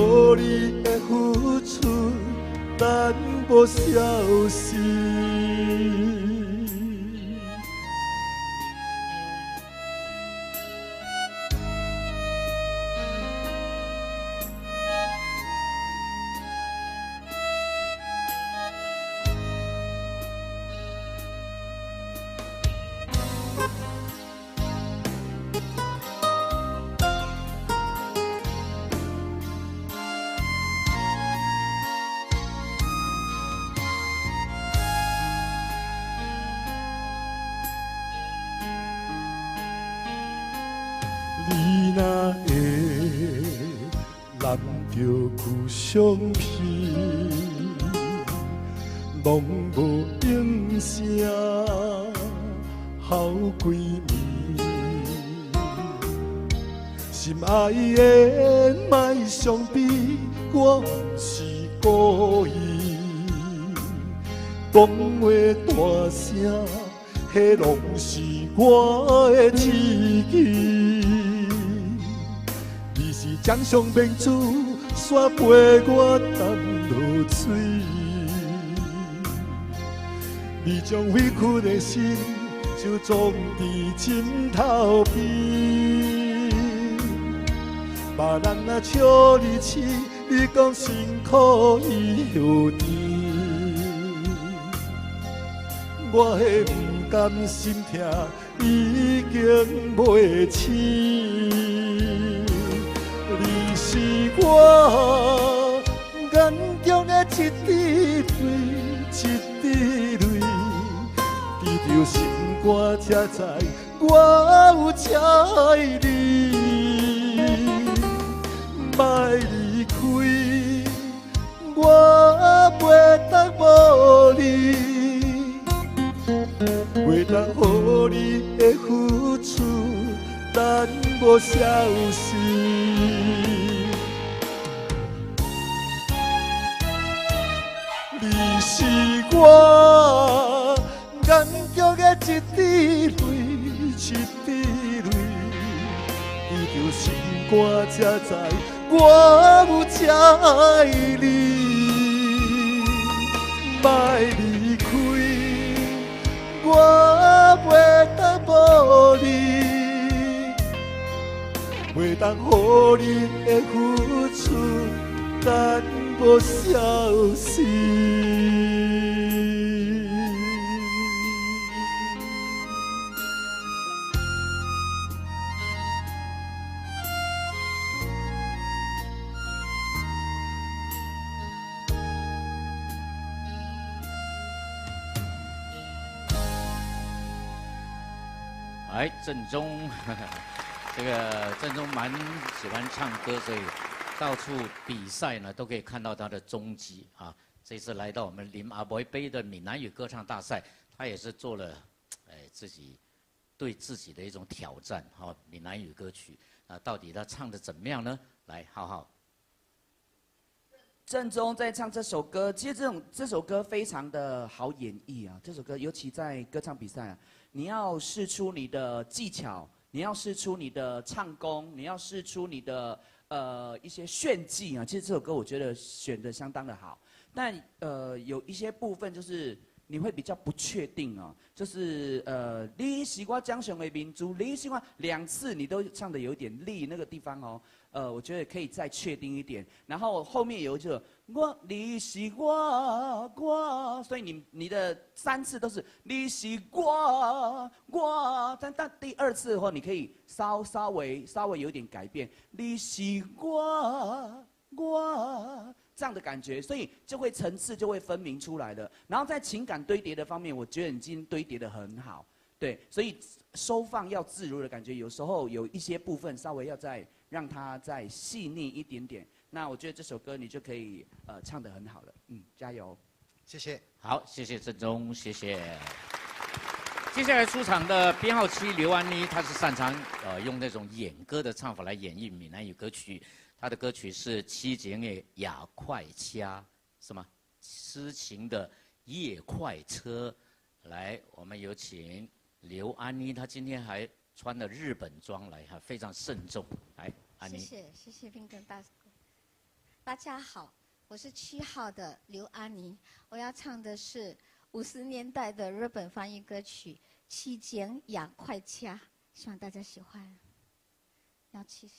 你的付出淡薄消失。你若会揽着旧相片，拢无影声，好几年。心爱的，莫伤悲，我不是故意。讲话大声，迄拢是我的志气。你是掌上明珠，煞陪我沉落水。你将委屈的心，就装伫枕头边。别人若笑你痴，你讲辛苦伊有甜。我的不甘心痛，已经袂起。你是我眼中的一滴泪，一滴泪，滴着心肝才知我有多爱你。莫离开，我袂当无你，袂当予你的付出淡薄消失。你是我眼中的一滴泪，一滴泪，滴着心歌才知我有这爱你，莫离开，我袂当无你，袂当予你的付出全部消失。哎，郑中，这个郑中蛮喜欢唱歌，所以到处比赛呢都可以看到他的踪迹啊。这次来到我们林阿伯杯的闽南语歌唱大赛，他也是做了，自己对自己的一种挑战哈。闽南语歌曲啊，到底他唱的怎么样呢？来，浩浩。郑中在唱这首歌，其实这首歌非常的好演绎啊。这首歌尤其在歌唱比赛啊，你要试出你的技巧，你要试出你的唱功，你要试出你的一些炫技啊。其实这首歌我觉得选的相当的好，但有一些部分就是你会比较不确定哦，就是你是我江雄的民族，你是我2次你都唱的有点力那个地方哦。我觉得可以再确定一点，然后后面有一句你是我，所以你的3次都是你是我，但第2次的话，你可以稍微有点改变，你是我这样的感觉，所以就会层次就会分明出来了。然后在情感堆叠的方面，我觉得已经堆叠得很好，对，所以收放要自如的感觉，有时候有一些部分稍微要再让它再细腻一点点。那我觉得这首歌你就可以唱得很好了，加油，谢谢。好，谢谢郑中，谢谢。接下来出场的编号7刘安妮，她是擅长用那种演歌的唱法来演绎闽南语歌曲。她的歌曲是七情的亚快车，什么？痴情的夜快车。来，我们有请刘安妮，她今天还穿了日本装来，非常慎重。来，安妮。谢谢斌哥大哥。大家好，我是7号的刘安妮，我要唱的是50年代的日本翻译歌曲《七情亚快车》，希望大家喜欢。要气势。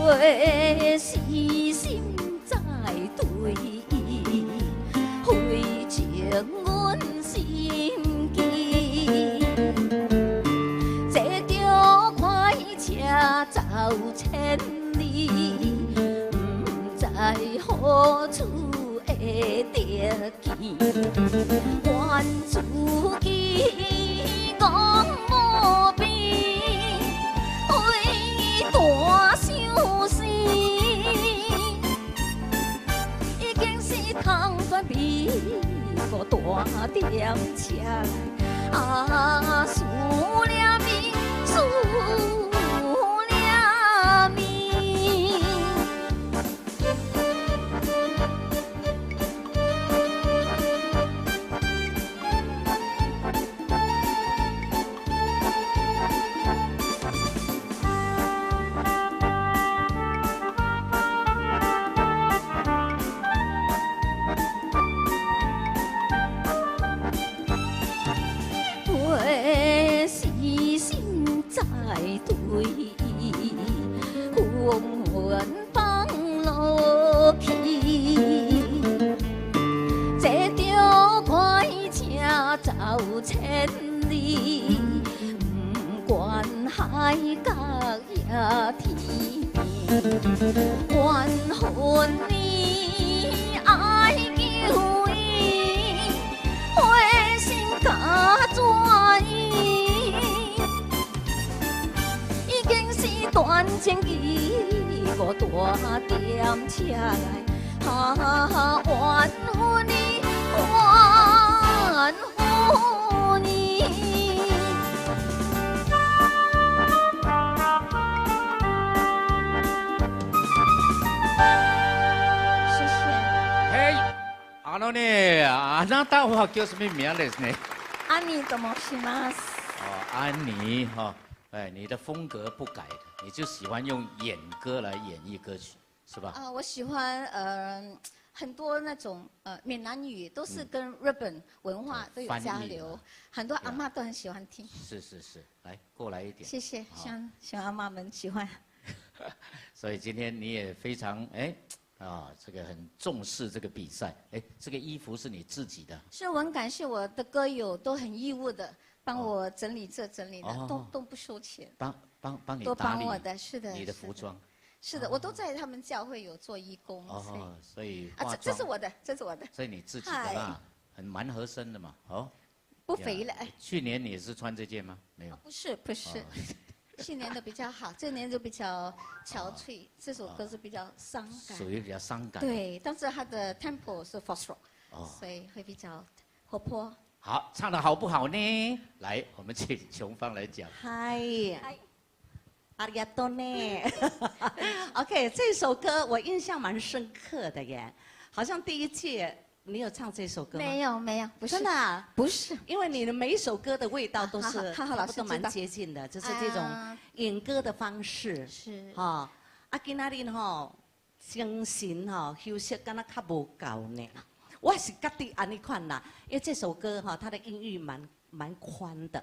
的是心在对伊，费情阮心机。坐着快车走千里，不知何处会得见。愿自己讲无边，为伊大伤心。已经是通转比个大点车，啊，思念你，思念你。对，黄昏放落去，坐着快车走千里，不管海角也天边，缘分你爱求伊，花心甲怎意？已经是断情义，无大点车来，缘分你，缘分你。あのね、あなたは叫什么名ですね？安妮と申します。安妮哈，哎，你的风格不改的，你就喜欢用演歌来演绎歌曲，是吧？我喜欢很多那种闽南语，都是跟日本文化都有交流，很多阿嬷都很喜欢听。是是是，来过来一点。谢谢，希望阿嬷们喜欢。所以今天你也非常这个很重视这个比赛。这个衣服是你自己的？是我很感谢我的歌友都很义务的帮我整理这整理那，都不收钱。帮你都打理帮我的，是的。你的服装。是的，我都在他们教会有做义工。所以这是我的，这是我的。所以你自己的啦，蛮合身的嘛，不肥了。去年你也是穿这件吗？没有。不是。去年的比较好，这年就比较憔悴。这首歌是比较伤感，属于比较伤感。对，但是它的 tempo 是 fast rock，所以会比较活泼。好，唱的好不好呢？来，我们请琼芳来讲。嗨，阿里亚多呢？OK， 这首歌我印象蛮深刻的耶，好像第一届。你有唱这首歌吗？没有，不是真的啊，不是，因为你的每一首歌的味道都是差不多蛮接近的，就是这种演歌的方式。是哈，今仔日吼精神吼休息敢若较无够呢。我是觉得安尼款啦，因为这首歌哈，它的音域蛮宽的，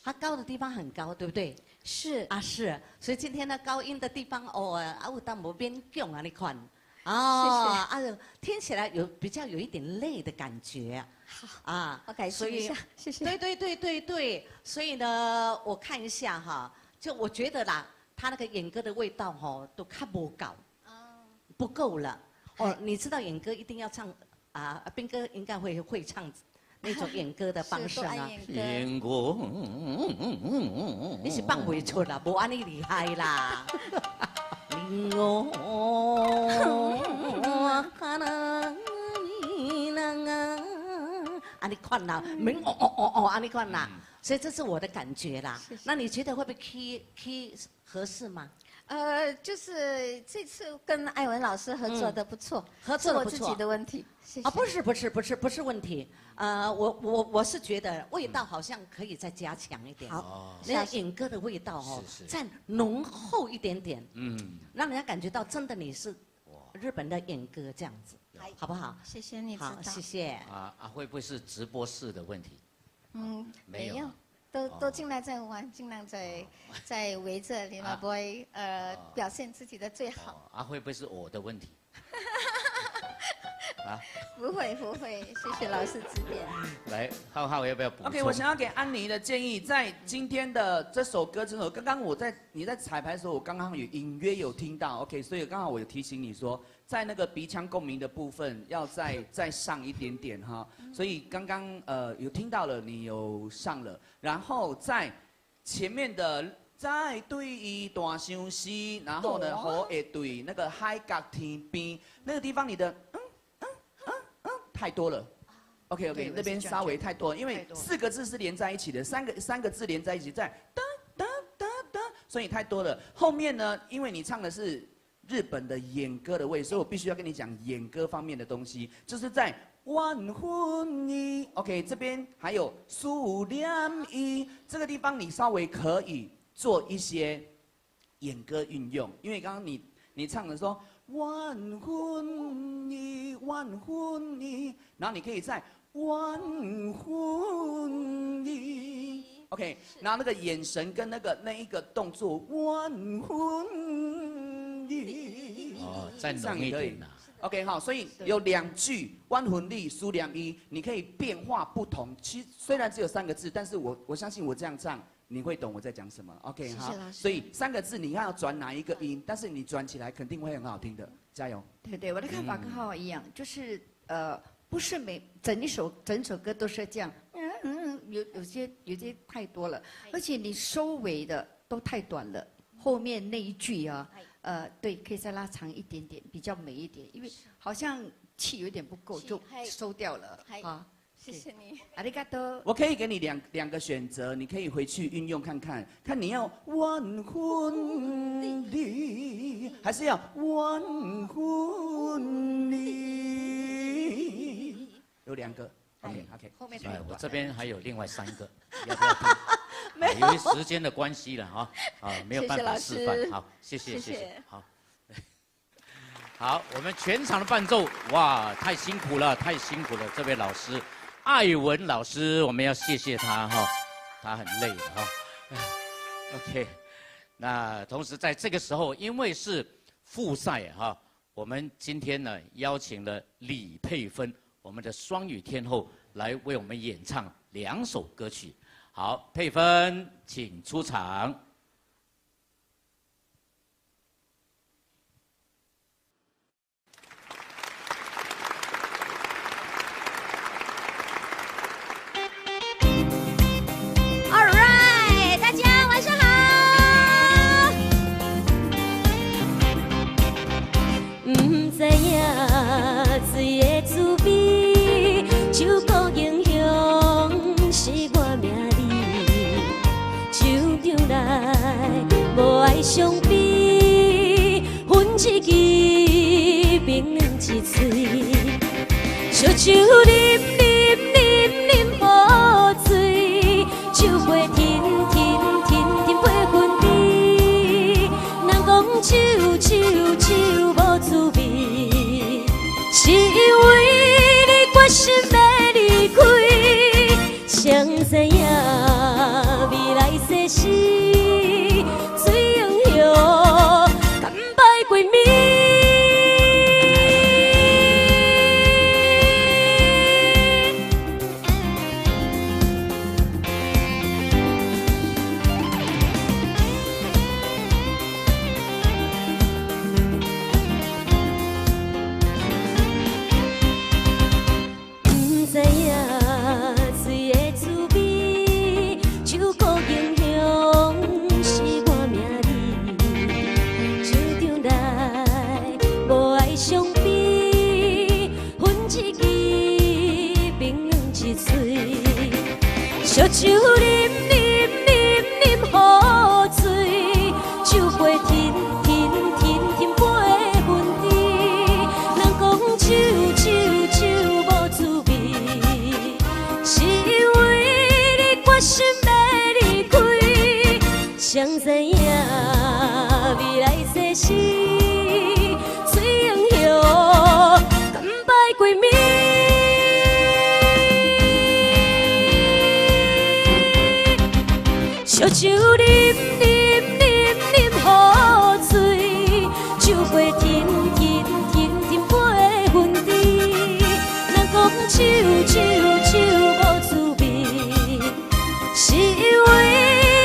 它高的地方很高，对不对？是是，所以今天呢高音的地方有淡无变强安尼款。听起来比较有一点累的感觉。好，我改进一下，谢谢。对，所以呢，我看一下哈，就我觉得啦，他那个演歌的味道哈，都较不够，不够了。你知道演歌一定要唱斌哥应该会唱那种演歌的方式呢。演歌，你是放袂出啦，无安尼厉害啦。安尼款啦，没安尼款啦，所以这是我的感觉啦。那你觉得会不会 key 合适吗？就是这次跟艾文老师合作的不错，合作的不错。是我自己的问题。谢谢。不是问题。我是觉得味道好像可以再加强一点。好，那演歌的味道再浓厚一点点。让人家感觉到真的你是日本的演歌这样子，好不好？谢谢你。好，谢谢。会不会是直播室的问题？没有。都尽量在玩，尽量在围着林马 boy 表现自己的最好。会不会是我的问题？不会，谢谢老师指点。来，浩要不要补充 ？OK， 我想要给安妮的建议，在今天的这首歌，刚刚你在彩排的时候，我刚刚隐约有听到 ，OK， 所以刚好我有提醒你说，在那个鼻腔共鸣的部分要再上一点点哈，所以刚刚有听到了，你有上了，然后在前面的再对一段相思，然后呢，好会对那个海角天边那个地方，你的太多了。OK， 那边稍微太多了，因为4个字是连在一起的，三个字连在一起，在哒哒哒哒，所以太多了。后面呢，因为你唱的是日本的演歌的味，所以我必须要跟你讲演歌方面的东西，就是在晚昏你 OK 这边还有苏念伊这个地方，你稍微可以做一些演歌运用，因为刚刚你唱的说晚昏你，然后你可以在晚昏你 OK， 然后那个眼神跟那一个动作，万分你。哦，再浓一点呐。OK 好，所以有2句万魂力苏良一，你可以变化不同。其实虽然只有3个字，但是我相信我这样唱，你会懂我在讲什么。OK 好，所以3个字你看要转哪一个音，但是你转起来肯定会很好听的，加油。对，我的看法跟浩浩一样，就是不是整首歌都是这样，有些太多了，而且你收尾的都太短了，后面那一句啊。对，可以再拉长一点点，比较美一点，因为好像气有点不够，就收掉了。好，谢谢你。阿里嘎多。我可以给你两个选择，你可以回去运用看看，看你要万魂力，还是要万魂力？有2个。OK。后面我这边还有另外3个，要不要听？由于时间的关系了哈，没有办法示范。好，谢谢。好，好，我们全场的伴奏，哇，太辛苦了，这位老师，艾文老师，我们要谢谢他哈，他很累的哈。OK， 那同时在这个时候，因为是复赛哈，我们今天呢邀请了李佩芬，我们的双语天后来为我们演唱2首歌曲。好，佩芬，请出场。All right， 大家晚上好。不知影水的滋味，酒国英雄是我命。无爱相比，分一支，冰两一嘴，烧酒啉好醉，酒杯停配分离。人讲酒无滋味，是因为你决心要离开，谁知影未来世事。烧酒啉好醉，酒杯停配分离。人讲酒无滋味，是因为你决心要离开，谁知影未来世事，水英雄甘拜归命。烧酒啉好醉，酒杯停配分离。人讲酒无滋味，是因为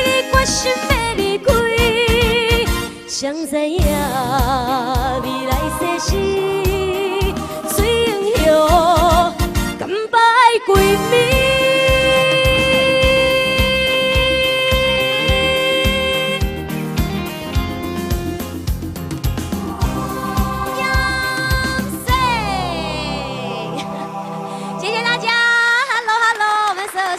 你决心要离开，谁知影未来世事，水英雄甘拜归命。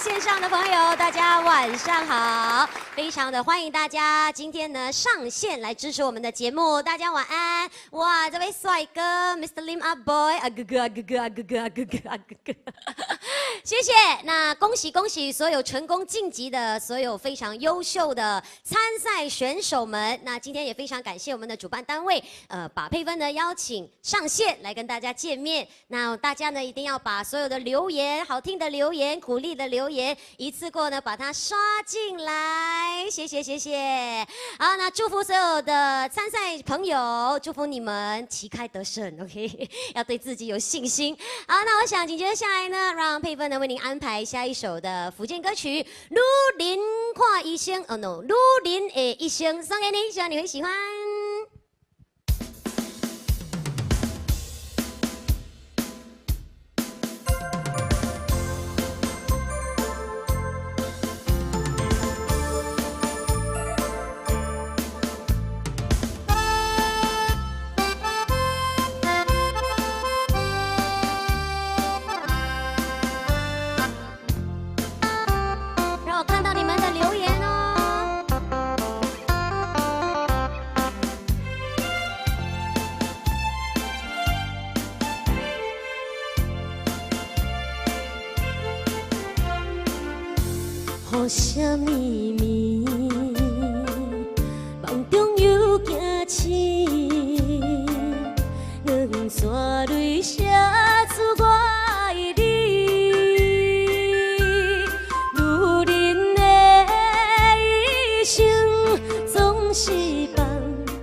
线上的朋友，大家晚上好！非常的欢迎大家今天呢上线来支持我们的节目，大家晚安！哇，这位帅哥 Mr. Lim Ah Boy 啊哥哥，谢谢。那恭喜恭喜所有成功晋级的所有非常优秀的参赛选手们。那今天也非常感谢我们的主办单位，把佩芬呢邀请上线来跟大家见面。那大家呢一定要把所有的留言、好听的留言、鼓励的留言，一次过呢把它刷进来。谢谢谢谢。好，那祝福所有的参赛朋友，祝福你们旗开得胜。OK， 要对自己有信心。好，那我想紧接着下来呢，让佩芬呢为您安排下一首的福建歌曲《女人看医生》no， 女人的一生送给你，希望你会喜欢。让我看到你们的留言哦。雨啥咪咪，梦中有惊醒，两线泪写出我爱你。女人的一生总是放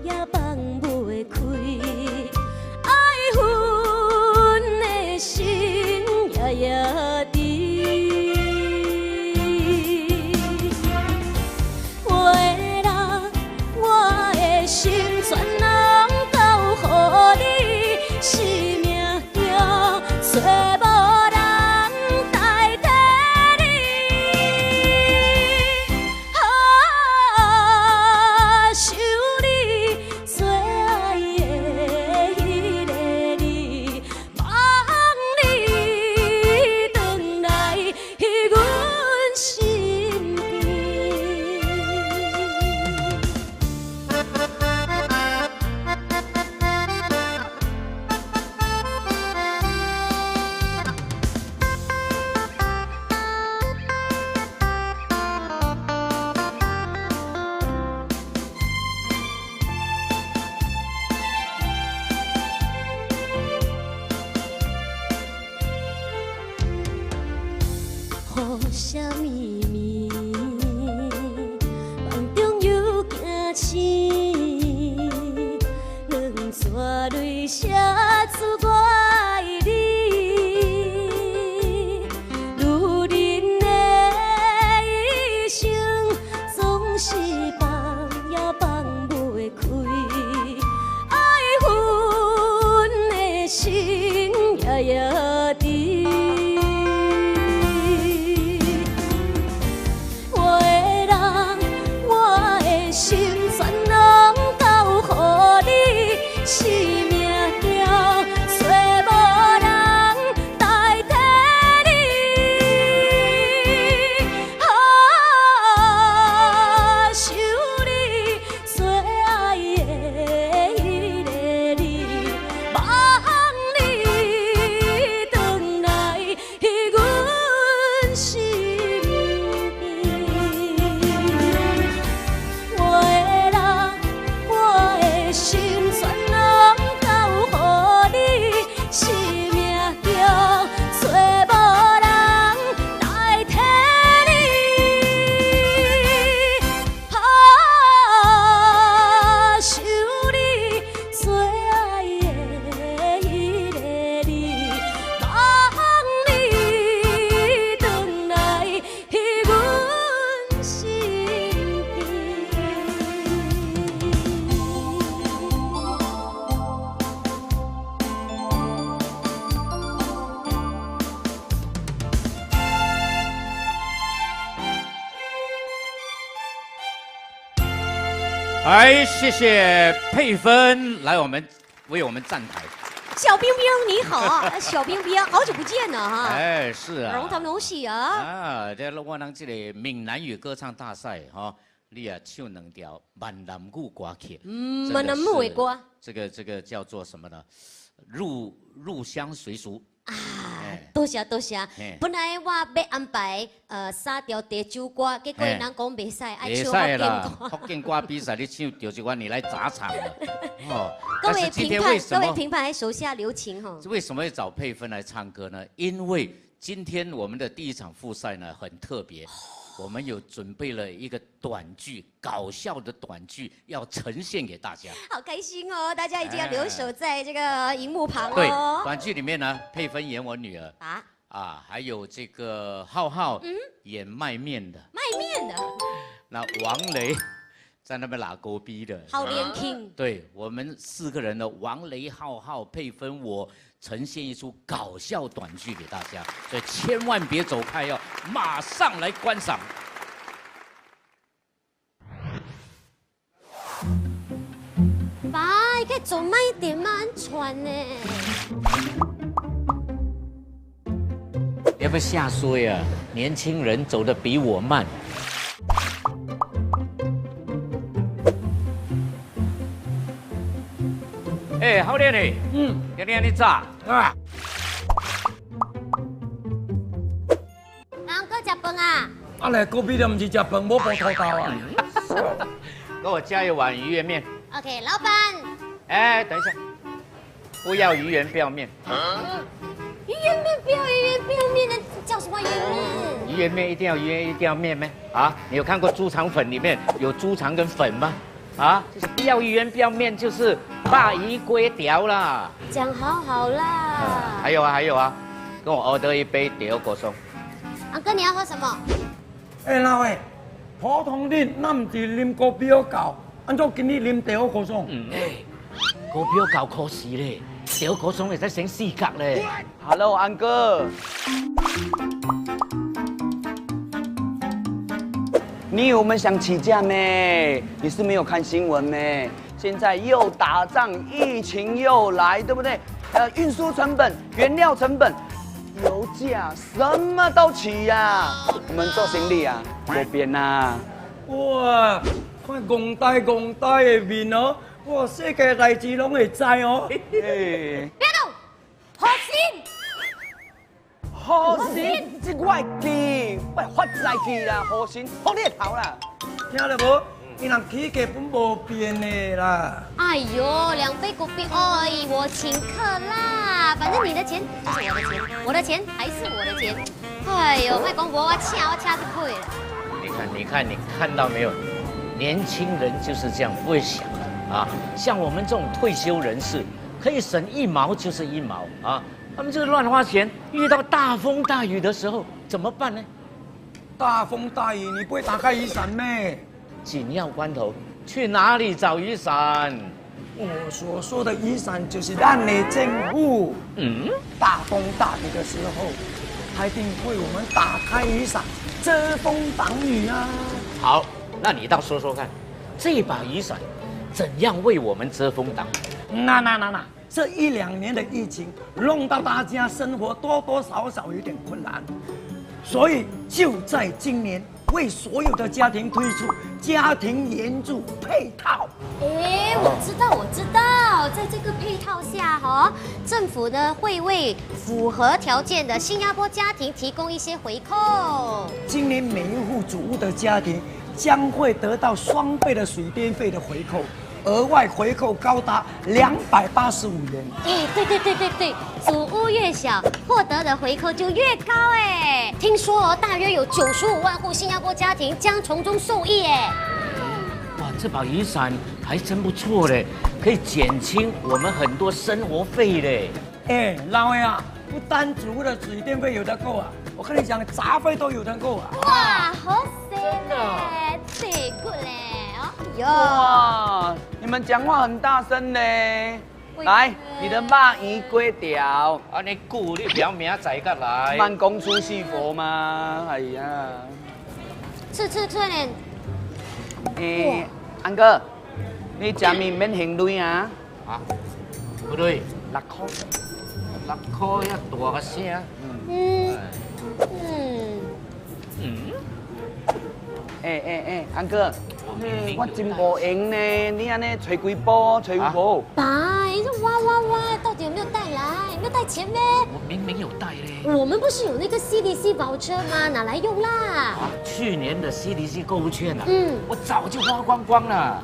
也放袂开，爱恨的心夜夜滴。找无人代替你，想你最爱的迄个你，望你回来阮身边。雨啥咪咪，梦中有惊醒，两撮泪写出我爱你。女人的一生总是放也放袂开，爱恨的心夜夜滴。心酸拢交予你，生命了，找无人代替你。想你最爱的迄个你，望你回来阮身边。心酸拢交予你，生命了，找无人代替你。想你最爱的迄个你，望你回来阮身哎，谢谢佩芬来为我们站台。小冰冰你好，小冰冰，好久不见了哈。哎，是啊。荣腾荣喜啊。啊，这我咱这个闽南语歌唱大赛哈，你也唱两条闽南语歌曲。闽南语歌。这个叫做什么呢？入乡随俗，多谢多谢。本来我要安排3条地主歌，结果人讲袂使，爱唱福建歌。福建歌比赛你唱丢一关，你来砸场了。哦，各位评判手下留情哈。为什么会找佩芬来唱歌呢？因为今天我们的第一场复赛呢很特别。我们有准备了一个短剧，搞笑的短剧要呈现给大家。好开心哦！大家一定要留守在这个荧幕旁哦。对，短剧里面呢，佩芬演我女儿还有这个浩浩演卖面的。卖面的。那王雷在那边拉勾逼的。好年轻。对我们4个人呢，王雷、浩浩、佩芬我。呈现一出搞笑短剧给大家，所以千万别走开，要马上来观赏。爸，你可以走慢一点吗？很喘呢。要不要下说呀？年轻人走得比我慢。哎，好练嘞！今天你炸啊！阿哥吃饭啊？啊嘞，隔壁的不是吃饭，无包头刀啊！给我加一碗鱼圆面。OK， 老板。哎，等一下，不要鱼圆，不要面。鱼圆面不要鱼圆，不要面的叫什么鱼圆面？鱼圆面一定要鱼圆，一定要面咩？啊，你有看过猪肠粉里面有猪肠跟粉吗？啊，就是不要鱼圆，不要面，就是鲅鱼粿条啦。讲好啦。还有啊，跟我 order 一杯屌果松。阿哥，你要喝什么？哎，老位，普通人那唔是啉高标狗，安怎今日啉屌果松？高标狗可惜咧，屌果松会使醒4格咧。Hello， 安哥。你以为我们想起价咩？你是没有看新闻咩？现在又打仗，疫情又来，对不对？运输成本、原料成本、油价，什么都起呀。我们做生意啊，无变呐。哇，看戆呆的面哦，哇，世界代志拢会知哦。别动，好心。好心，这我会记，我会发财记啦。好心，好你头啦。听到无？伊人起价本无变的啦。哎呦，2杯果冰而已，我请客啦。反正你的钱就是我的钱，我的钱还是我的钱。哎呦，卖讲我掐就贵了。你看到没有？年轻人就是这样，不会想啊。像我们这种退休人士，可以省1毛就是1毛啊。他们就是乱花钱，遇到大风大雨的时候怎么办呢？大风大雨，你不会打开雨伞咩？紧要关头，去哪里找雨伞？我所说的雨伞就是咱的政府。大风大雨的时候，他一定为我们打开雨伞，遮风挡雨啊。好，那你倒说说看，这把雨伞怎样为我们遮风挡雨？那。这1、2年的疫情，弄到大家生活多多少少有点困难，所以就在今年，为所有的家庭推出家庭援助配套。我知道，在这个配套下政府呢会为符合条件的新加坡家庭提供一些回扣。今年每一户主屋的家庭将会得到2倍的水电费的回扣。额外回扣高达285元。对，祖屋越小，获得的回扣就越高哎。听说大约有95万户新加坡家庭将从中受益哎。哇，这把雨伞还真不错嘞，可以减轻我们很多生活费嘞。老魏啊，不单祖屋的水电费有得扣啊，我跟你讲，杂费都有得扣啊。哇，好神嘞，最 good 嘞。哇，你们讲话很大声呢。来，你的鲅鱼粿条。你顾你不要明仔个来。慢工出细活吗？哎呀。吃呢。安哥，你吃面免还钱啊？不对，6块，6块要大个声。安哥，我真无闲呢，你安尼找几波，找有无？爸，你这哇，到底有没有带来？有没有带钱呢？我明明有带嘞。我们不是有那个 CDC 包车吗？拿来用啦。去年的 CDC 购物券啊，我早就花光光了。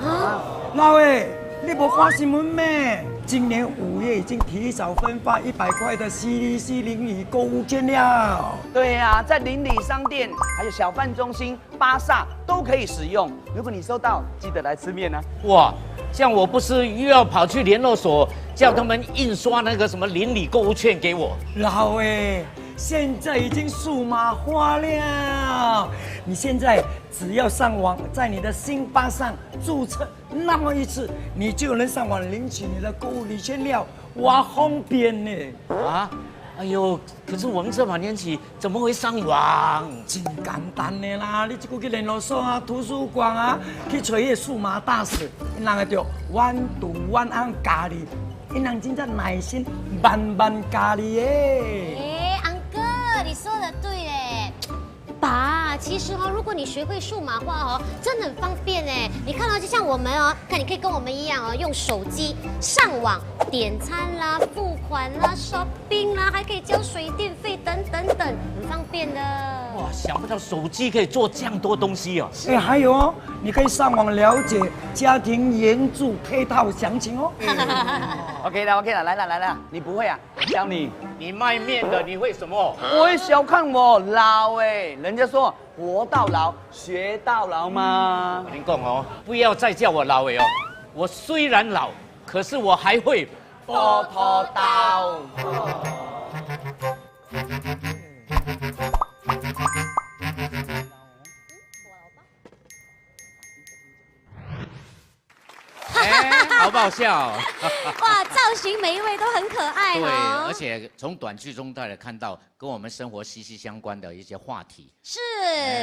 老魏，你无看新闻咩？今年5月已经提早分发100块的 CDC 邻里购物券了。对啊，在邻里商店、还有小贩中心、巴萨都可以使用。如果你收到，记得来吃面啊。哇，这样我不是又要跑去联络所叫他们印刷那个什么邻里购物券给我？老魏，现在已经数码化了，你现在只要上网，在你的辛巴上注册那么一次，你就能上网领取你的购物礼券了，哇，方便呢！啊，哎呦，可是我们这把年纪怎么会上网？真简单的啦，你这个去联络所啊、图书馆啊，去找迄个数码大使，因人会着one to one安教你，因人真正耐心，慢慢教你耶。安哥，你说的对嘞。爸，其实如果你学会数码化真的很方便哎。你看就像我们看你可以跟我们一样用手机上网点餐啦、付款啦、shopping 啦，还可以交水电费等，很方便的。哇，想不到手机可以做这样多东西哦。还有你可以上网了解家庭援助配套详情哦。OK 了，来了，你不会啊？我教你。你卖面的，你会什么？我会小看我老哎，人家说活到老学到老嘛。我跟你讲不要再叫我老哎哦。我虽然老，可是我还会波拖刀。好不好笑？哇，造型每一位都很可爱对，而且从短剧中带来看到跟我们生活息息相关的一些话题。是，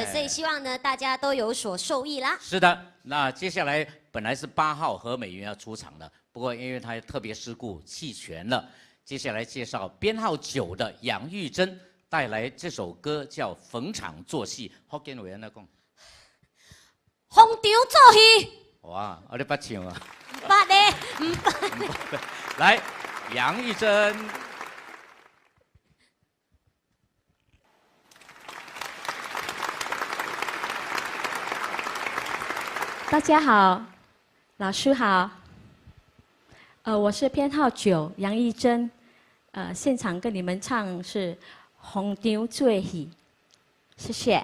所以希望呢大家都有所受益啦。是的，那接下来本来是8号何美云要出场的，不过因为她特别事故弃权了。接下来介绍编号9的杨玉珍带来这首歌叫《逢场作戏》。福建委员来讲，逢场作戏。哇，你捌唱啊？捌嘞，唔捌。来，杨玉珍。大家好，老师好。我是编号9杨玉珍，现场跟你们唱是《逢场作戏》，谢谢。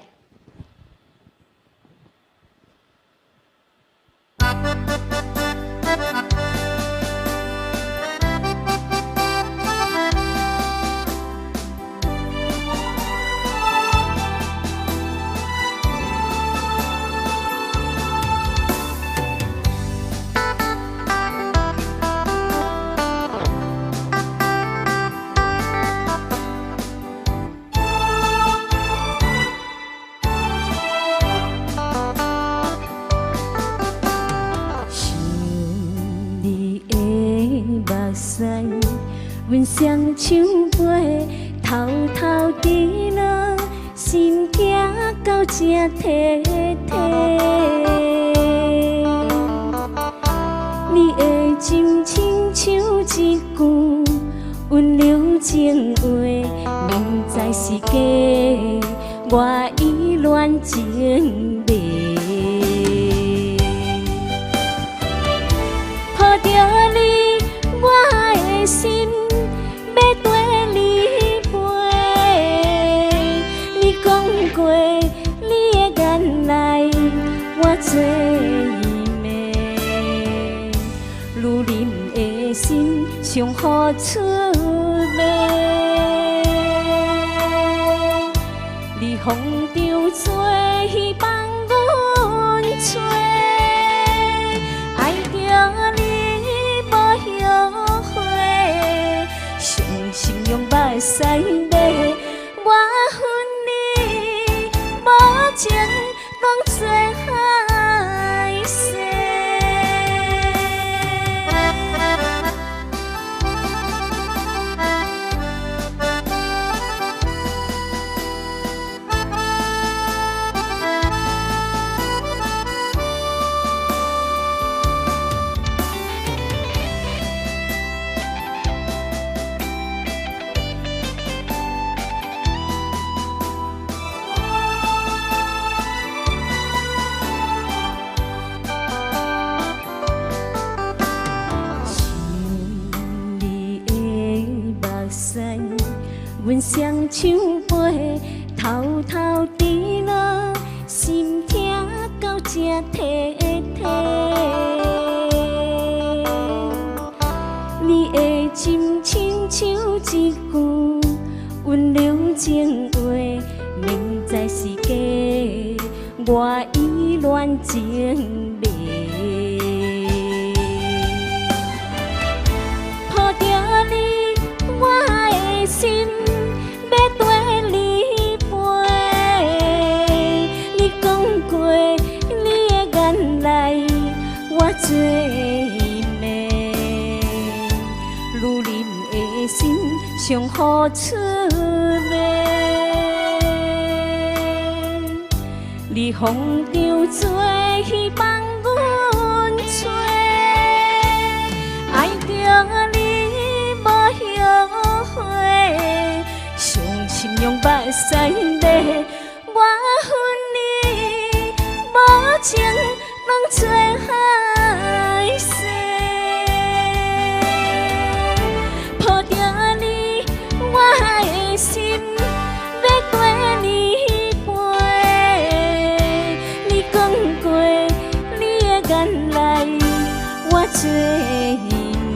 阮双手背偷偷伫落，心惊到这摕摕。你的真亲像一句温柔情话，明知是假，我依恋情迷。抱着你，我的心。要对你陪，你讲过你的眼内，我做伊妹，愈忍的心上好出卖。你逢场作戏帮阮找，爱着你无后悔。心用目屎泪，我恨你无情，讲做害死。阮双手背，偷偷滴落，心痛到这体体。你的真亲像一句温柔情话，明知是假，我依恋情迷。抱着你，我的心要跟你飞。你讲过你的眼泪，我做mê如恁的心上好出卖，你风中做希望阮找，爱着你无后悔，伤心用目屎泪，我恨你无情拢做海誓。抱着你，我的心要跟你飞。你讲过你的眼泪，我做mê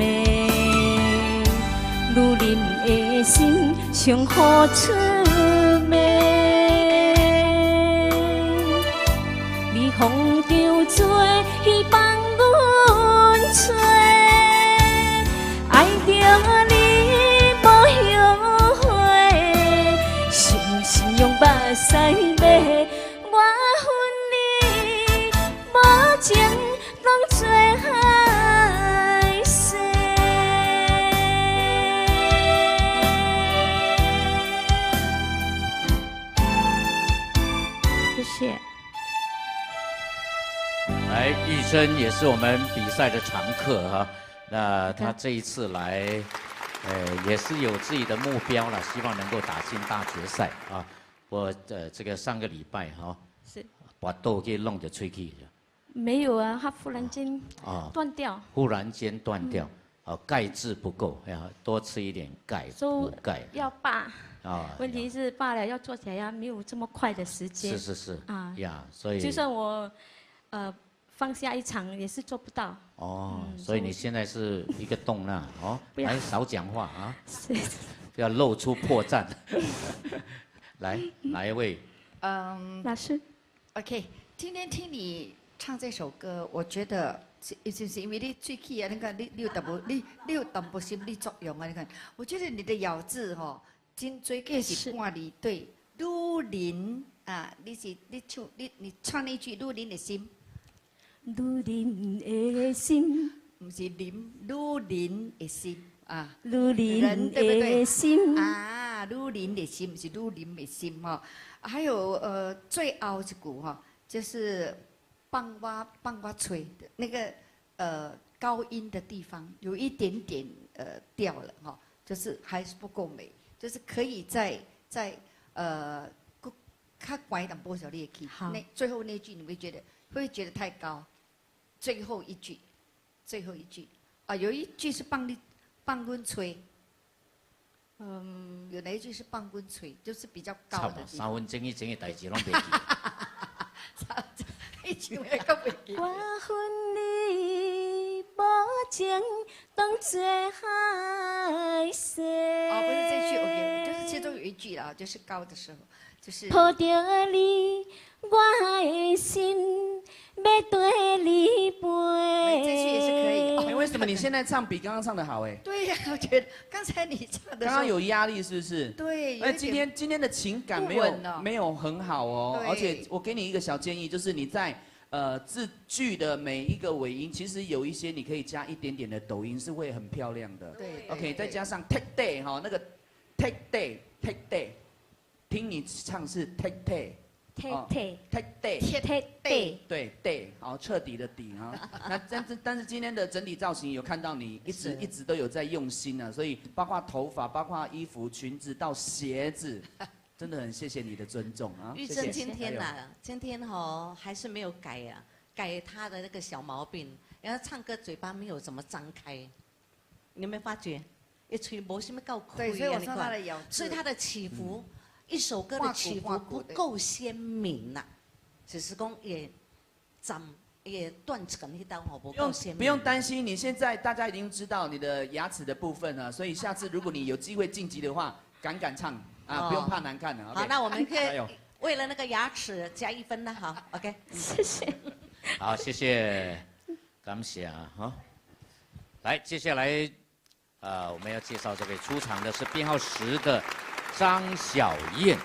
如恁的心上好出卖。你风中做希望阮找。爱着你无后悔，伤心用目屎泪，我恨你无情拢做海誓。谢谢。来，玉珍也是我们比赛的常客哈。那他这一次来，也是有自己的目标了，希望能够打进大决赛啊。我这个上个礼拜哈，是把豆给弄得吹气，没有啊，它忽然间断掉。忽然间断掉，钙质不够，要多吃一点钙，补钙。要罢问题是罢了，要做起来要没有这么快的时间。是呀，所以就算我放下一场也是做不到。所以你现在是一个动那来少讲话啊，不要露出破绽。来，哪一位？老师。OK， 今天听你唱这首歌，我觉得就是因为你最起啊，你看你有淡薄心理作用啊，你看，我觉得你的咬字真最个是半字对，如您啊，你唱那句如您的心。如恁的心，不是您，如您的心啊，如恁的心啊，如您的心，不是如您的心哈。还有最后一句就是帮我吹的那个高音的地方有一点点掉了就是还是不够美，就是可以再较拐淡薄小力的 key。那最后那句你会觉得太高。最后一句有一句是帮阮吹，有哪一句是帮阮吹，就是比较高的地方。3分钟以前的代志拢袂记。以前我都袂记。我恨你无情当作海誓。不是这句 OK， 就是其中有一句啦，就是高的时候，就是抱着你，我的心要对你飞。这句也是可以。为什么你现在唱比刚刚唱的好？对呀，我觉得刚才你唱的。刚刚有压力是不是？对。今天的情感没有很好哦，而且我给你一个小建议，就是你在字句的每一个尾音，其实有一些你可以加一点点的抖音，是会很漂亮的。对。OK， 再加上 take day 那个 take day， 听你唱是 take day。take day， 对 day， 好，彻底的底啊。那但是今天的整体造型有看到你一直都有在用心啊，所以包括头发、包括衣服、裙子到鞋子，真的很谢谢你的尊重啊。玉珍今天今天还是没有改他的那个小毛病，然后唱歌嘴巴没有怎么张开，你有没有发觉？一吹无什么够开对，所以我你看说他的咬字，所以他的起伏，一首歌的起伏不够鲜明呐，只是讲也断层一刀哦，不够鲜明。不用担心，你现在大家已经知道你的牙齿的部分了，所以下次如果你有机会晋级的话，敢唱啊，不用怕难看的。好，那我们可以加油为了那个牙齿加1分了，好 ，OK， 谢谢。好，谢谢，感谢啊，好，来，接下来，我们要介绍这位出场的是编号10的张小燕，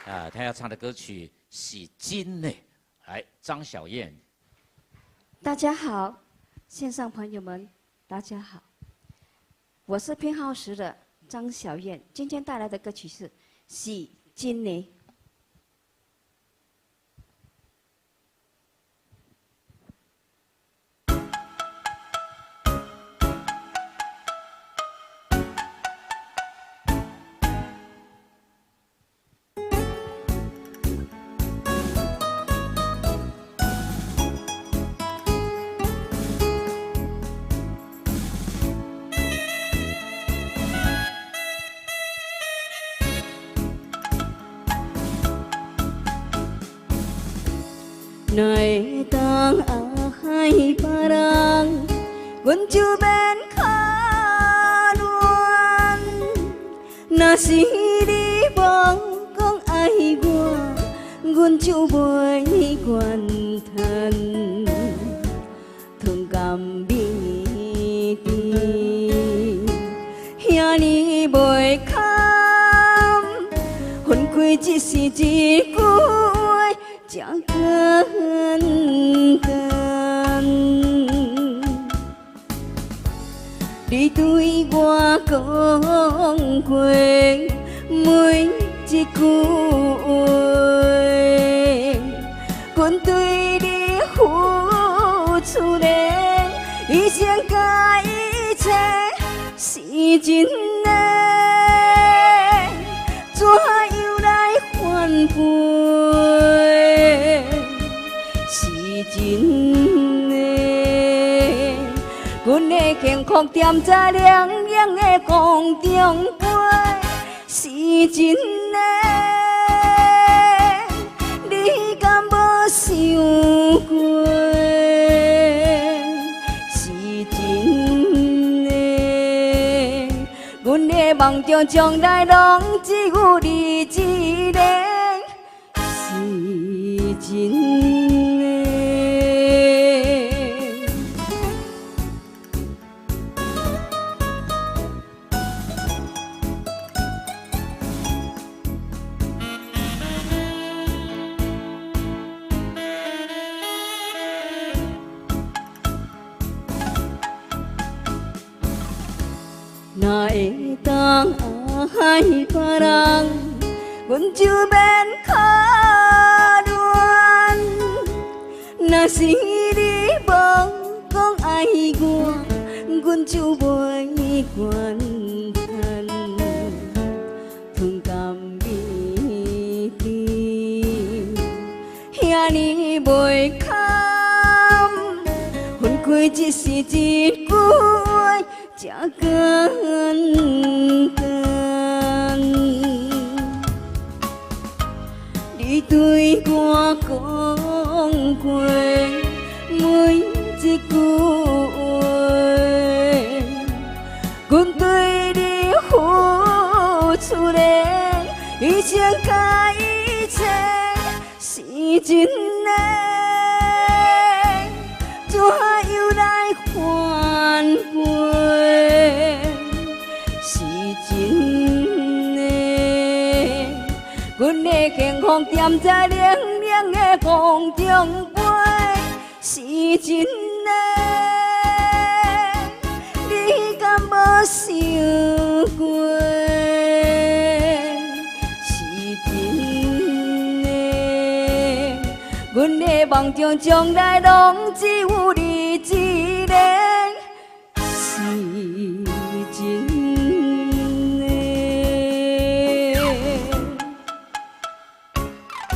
她要唱的歌曲《洗金》呢，来，张小燕。大家好，线上朋友们，大家好，我是编号10的张小燕，今天带来的歌曲是《洗金泥》。哪会当爱别人，阮就免可恋。若是你无讲爱我，阮就袂怨叹。糖甘蜜甜，遐尼袂堪，分开只是一句话。真简单，你对我讲过每一句话，阮对你付出的一生甲一切是真的，怎又来反悔？真的，阮的幸福踮在凉凉的空中飞，是真的，你敢无想过？是真的，阮的梦中将来拢只有你一个，是真的。哪会当爱别人，阮就免可恋。若是你无讲爱我，阮就袂怨叹。糖甘蜜甜，遐尼袂堪，分开只是一句话。真简单，你对我讲过每一句话，阮对你付出的一生甲一切是真的，怎又来反悔？阮的幸福踮在凉凉的空中飞，是真的，你敢无想过？是真的，阮的梦中将来拢只有你一个，是真的。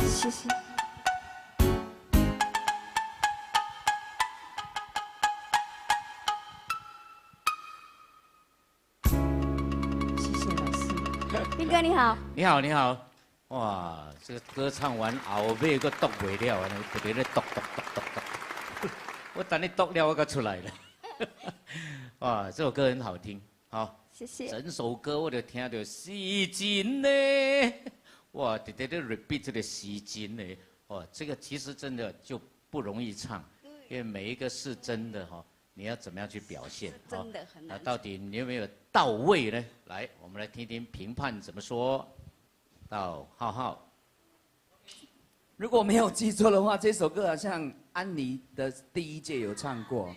谢谢。斌哥你好。你好，你好。哇，这个歌唱完后尾个读袂了，不停咧读。我等你读了，我就出来了。哇，这首歌很好听，好。谢谢。整首歌我就听到是真的，哇，直直咧 repeat 这个是真的，哇，这个其实真的就不容易唱，因为每一个是真的哈，你要怎么样去表现？真的很难。到底你有没有到位呢？来，我们来听听评判怎么说。到浩浩，如果没有记错的话，这首歌好像安妮的第1届有唱过。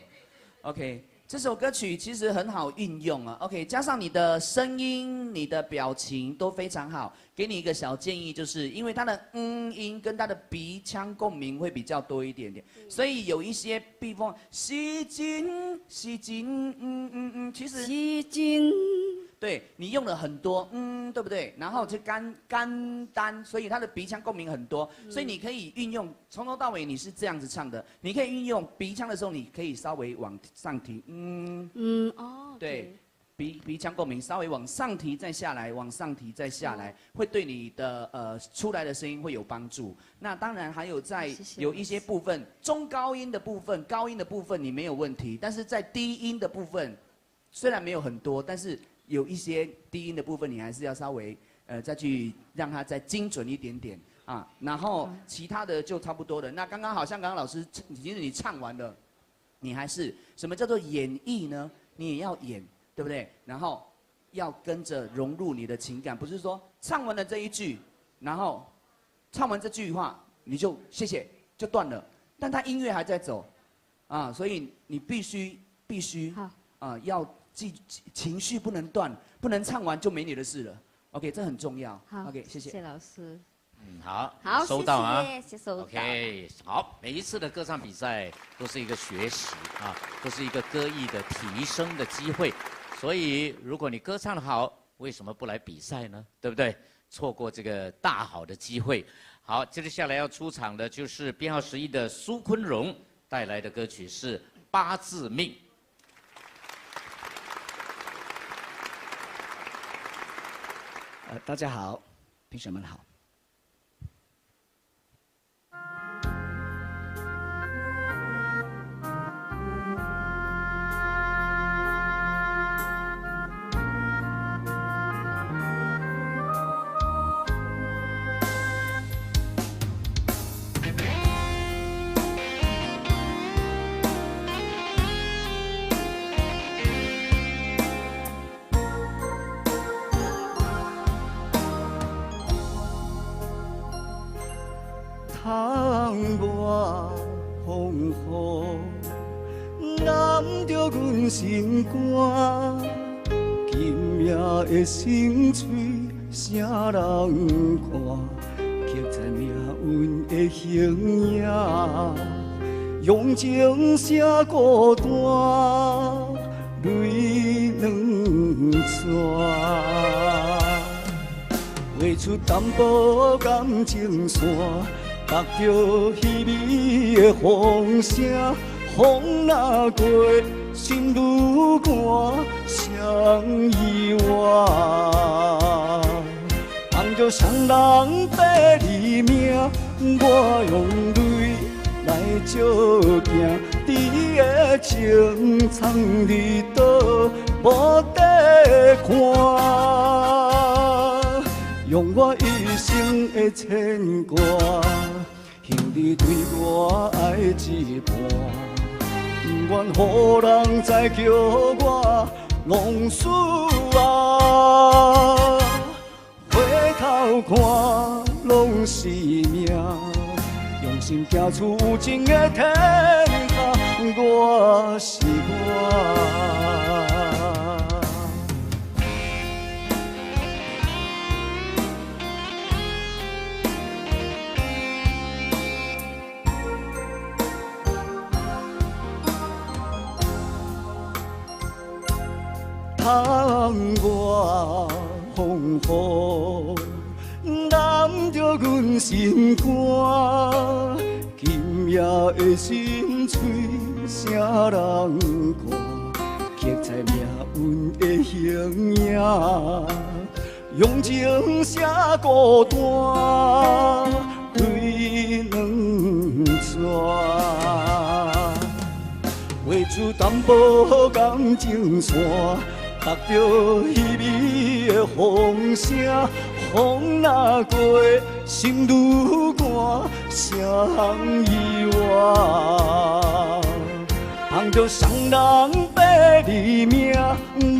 OK， 这首歌曲其实很好运用啊。OK， 加上你的声音、你的表情都非常好。给你一个小建议，就是因为它的音跟它的鼻腔共鸣会比较多一点点，所以有一些地方吸进，其实吸进。对你用了很多对不对？然后就干单，所以它的鼻腔共鸣很多，所以你可以运用从头到尾你是这样子唱的，你可以运用鼻腔的时候，你可以稍微往上提，对，鼻腔共鸣稍微往上提再下来，往上提再下来，会对你的出来的声音会有帮助。那当然还有在有一些部分中高音的部分、高音的部分你没有问题，但是在低音的部分虽然没有很多，但是有一些低音的部分，你还是要稍微再去让它再精准一点点啊。然后其他的就差不多了。那刚刚好像刚刚老师，其实你唱完了，你还是什么叫做演绎呢？你也要演，对不对？然后要跟着融入你的情感，不是说唱完了这一句，然后唱完这句话你就谢谢就断了，但它音乐还在走啊，所以你必须要。情绪不能断，不能唱完就没你的事了。OK， 这很重要。OK， 谢谢。谢谢老师。好，收到啊。谢谢，收到。OK， 好，每一次的歌唱比赛都是一个学习啊，都是一个歌艺的提升的机会。所以，如果你歌唱得好，为什么不来比赛呢？对不对？错过这个大好的机会。好，接着下来要出场的就是编号11的苏坤荣带来的歌曲是《八字命》。大家好，评审们好。窗外风雨，染着阮心肝。今夜的心碎，啥人看？刻在命运的形影，用情写孤单，泪两串，画出淡薄感情线。踏着稀微的风声，风若过，心愈寒，谁意外？望着双人白离命，我用泪来照镜，你的情藏伫倒，无得看，用我一生的牵挂。兄弟对我爱一半，不愿予人再叫我浪子啊！回头看拢是命，用心行出有情的天堂，我是我。窗外风雨，染着阮心肝。今夜的心碎，啥人看？刻在命运的形影，用情写孤单对两串，画出淡薄感情线，踏着稀微的风声，风若过，心愈寒，谁通遗忘？捧着双人白字名，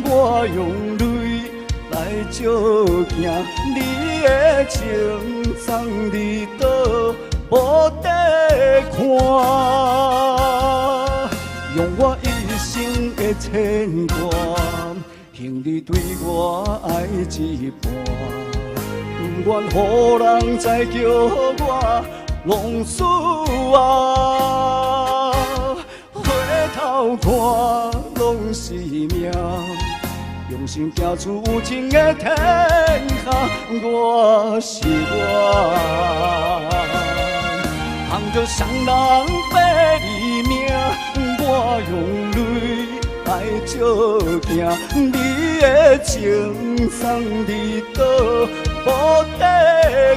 我用泪来照镜，你的情藏伫倒，无得看。用我一生的牵挂，兄弟对我爱一半，不愿予人再叫我浪子啊。回头看，拢是命，用心行出有情的天下，我是我。捧着双人白字名，我用泪来照镜，你的情藏伫倒，无得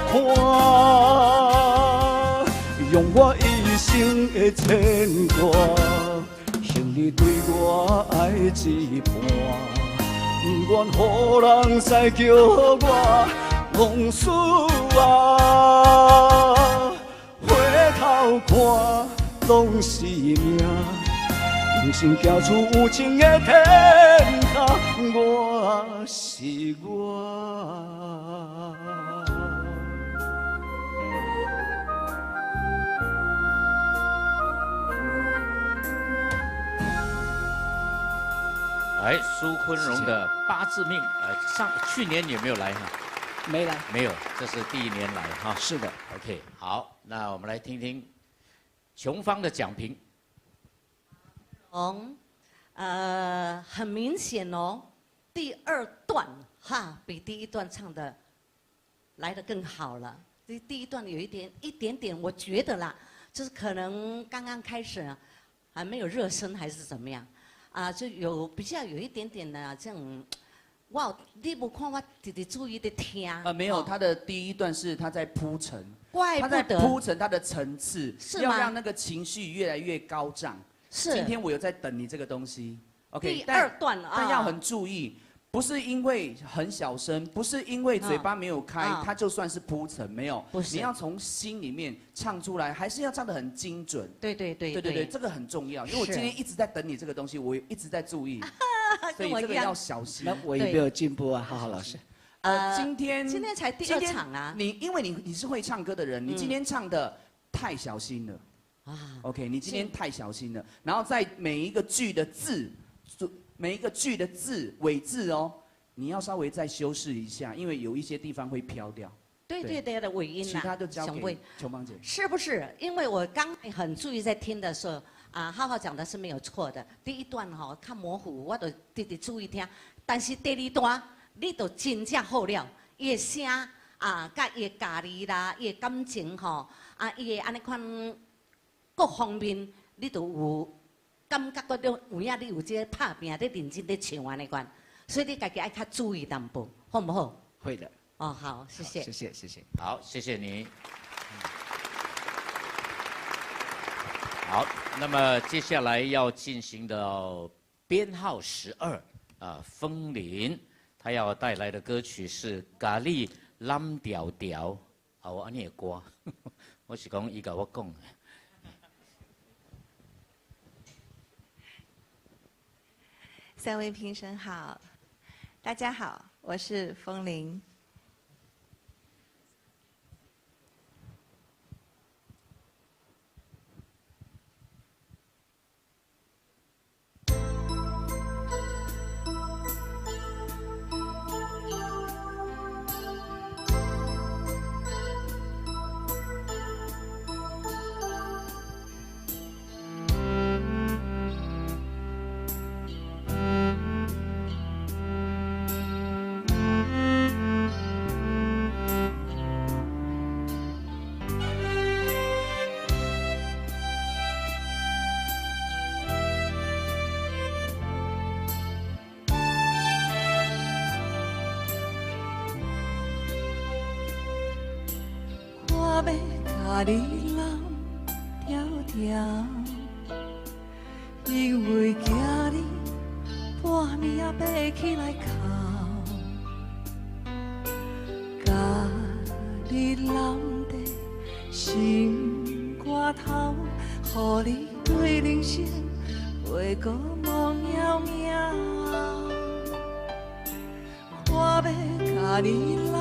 看。用我一生的牵挂，兄弟对我爱一半，不愿予人再叫我浪子啊。回头看，拢是命，用心行出有情的天下，我是我。来，苏昆荣的八字命，去年有没有来哈？没来，没有，这是第一年来哈。是的 ，OK， 好，那我们来听听琼芳的讲评。很明显哦，第二段哈比第一段唱的来得更好了。第一段有一点点，我觉得啦，就是可能刚刚开始还没有热身还是怎么样。就比较有一点点的这种，哇！你不看我直直注意的听。没有，他的第一段是他在铺陈，怪不得他在铺陈他的层次，是吗要让那个情绪越来越高涨。是。今天我有在等你这个东西 ，OK。第二段但要很注意，不是因为很小声，不是因为嘴巴没有开，它就算是铺陈，没有。不是。你要从心里面唱出来，还是要唱得很精准。对，这个很重要。因为我今天一直在等你这个东西，我一直在注意，所以这个要小心。那我有没有进步啊？浩浩老师。今天才第二场啊。因为你是会唱歌的人，你今天唱的太小心了。OK， 你今天太小心了。然后在每一个句的字。每一个句的字尾字哦，你要稍微再修饰一下，因为有一些地方会飘掉。对的尾音其他就交给琼芳姐。是不是？因为我刚很注意在听的时候，浩浩讲的是没有错的。第一段看模糊，我都直直注意听。但是第二段你都真正好了，伊的声甲伊的家己啦，伊的感情伊的安尼款各方面，你都有。感觉到有影你有这个拍拼，你认真在唱安尼款，所以你家己爱较注意淡薄，好不好？会的。好，谢谢。谢谢。好，谢谢你。好，那么接下来要进行的编号12风铃，他要带来的歌曲是《咖喱蓝调调》。我安尼的歌，我是讲伊甲我讲的。三位评审好，大家好，我是风铃。甲你揽条条，因为惊你半暝也爬起来哭，甲你揽在心肝头，予你对人生回顾梦渺渺。我要甲你揽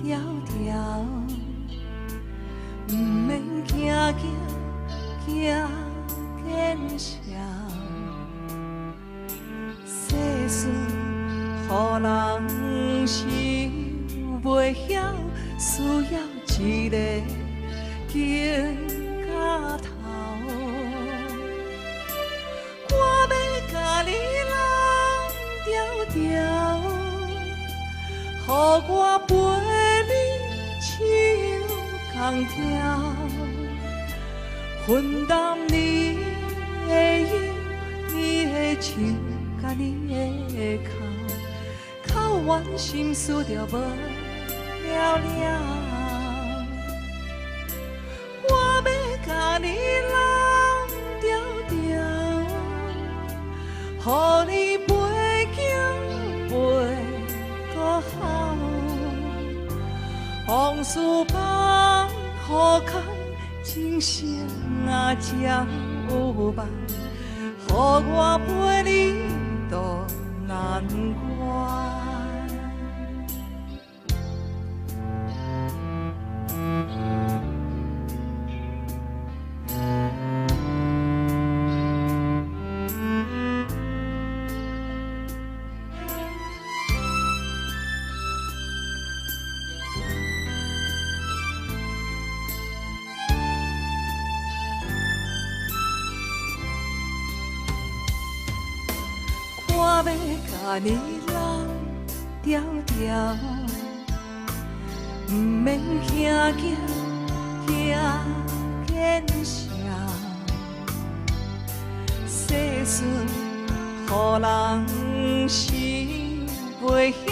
条条，毋免惊惊惊见笑。世事予人想袂晓，需要一个经到头。我要甲你揽条条，予我陪你手同条，分担你的忧，你的愁，甲你的哭，哭完心事就无了了。我要甲你揽条条，予你陪行陪到好，往事放予空，今生啊才有梦，予我陪你渡难关。我要甲你揽条条，毋免惊惊惊见笑。世事予人想袂晓，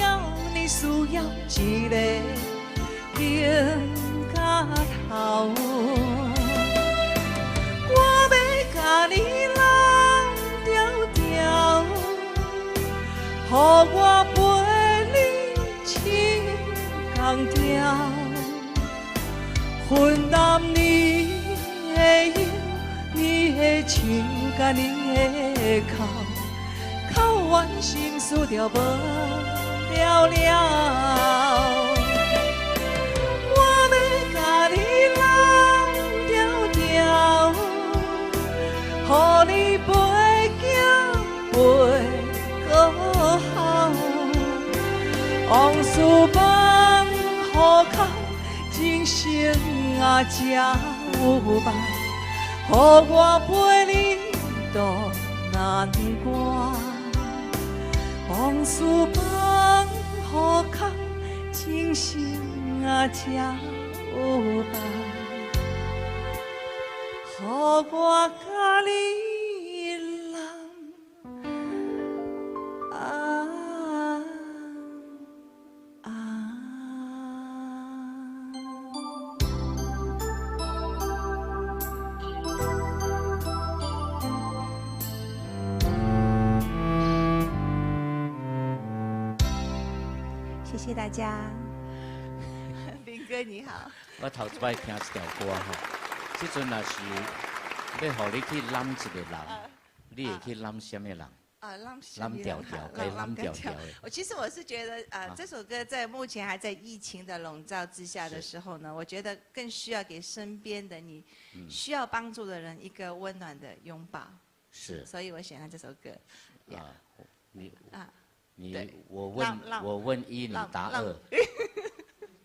你需要一个经到头。我要甲你揽条条，予我陪你手同条，分担你的忧，你的愁，甲你的哭，哭完心事就无了了。我要甲你揽条条，予你陪行陪到好，往事放予空，今生啊才有梦，予我陪你渡难关。往事放予空，今生啊才有梦，予我甲你揽。谢谢大家。林哥你好。我头一摆听一条歌吼，即阵若是要互你去揽一个人，你会去揽什么人？揽调调，可以揽调调的。其实我是觉得这首歌在目前还在疫情的笼罩之下的时候呢，我觉得更需要给身边的你需要帮助的人一个温暖的拥抱。是。所以我选了这首歌。我问一，你答二，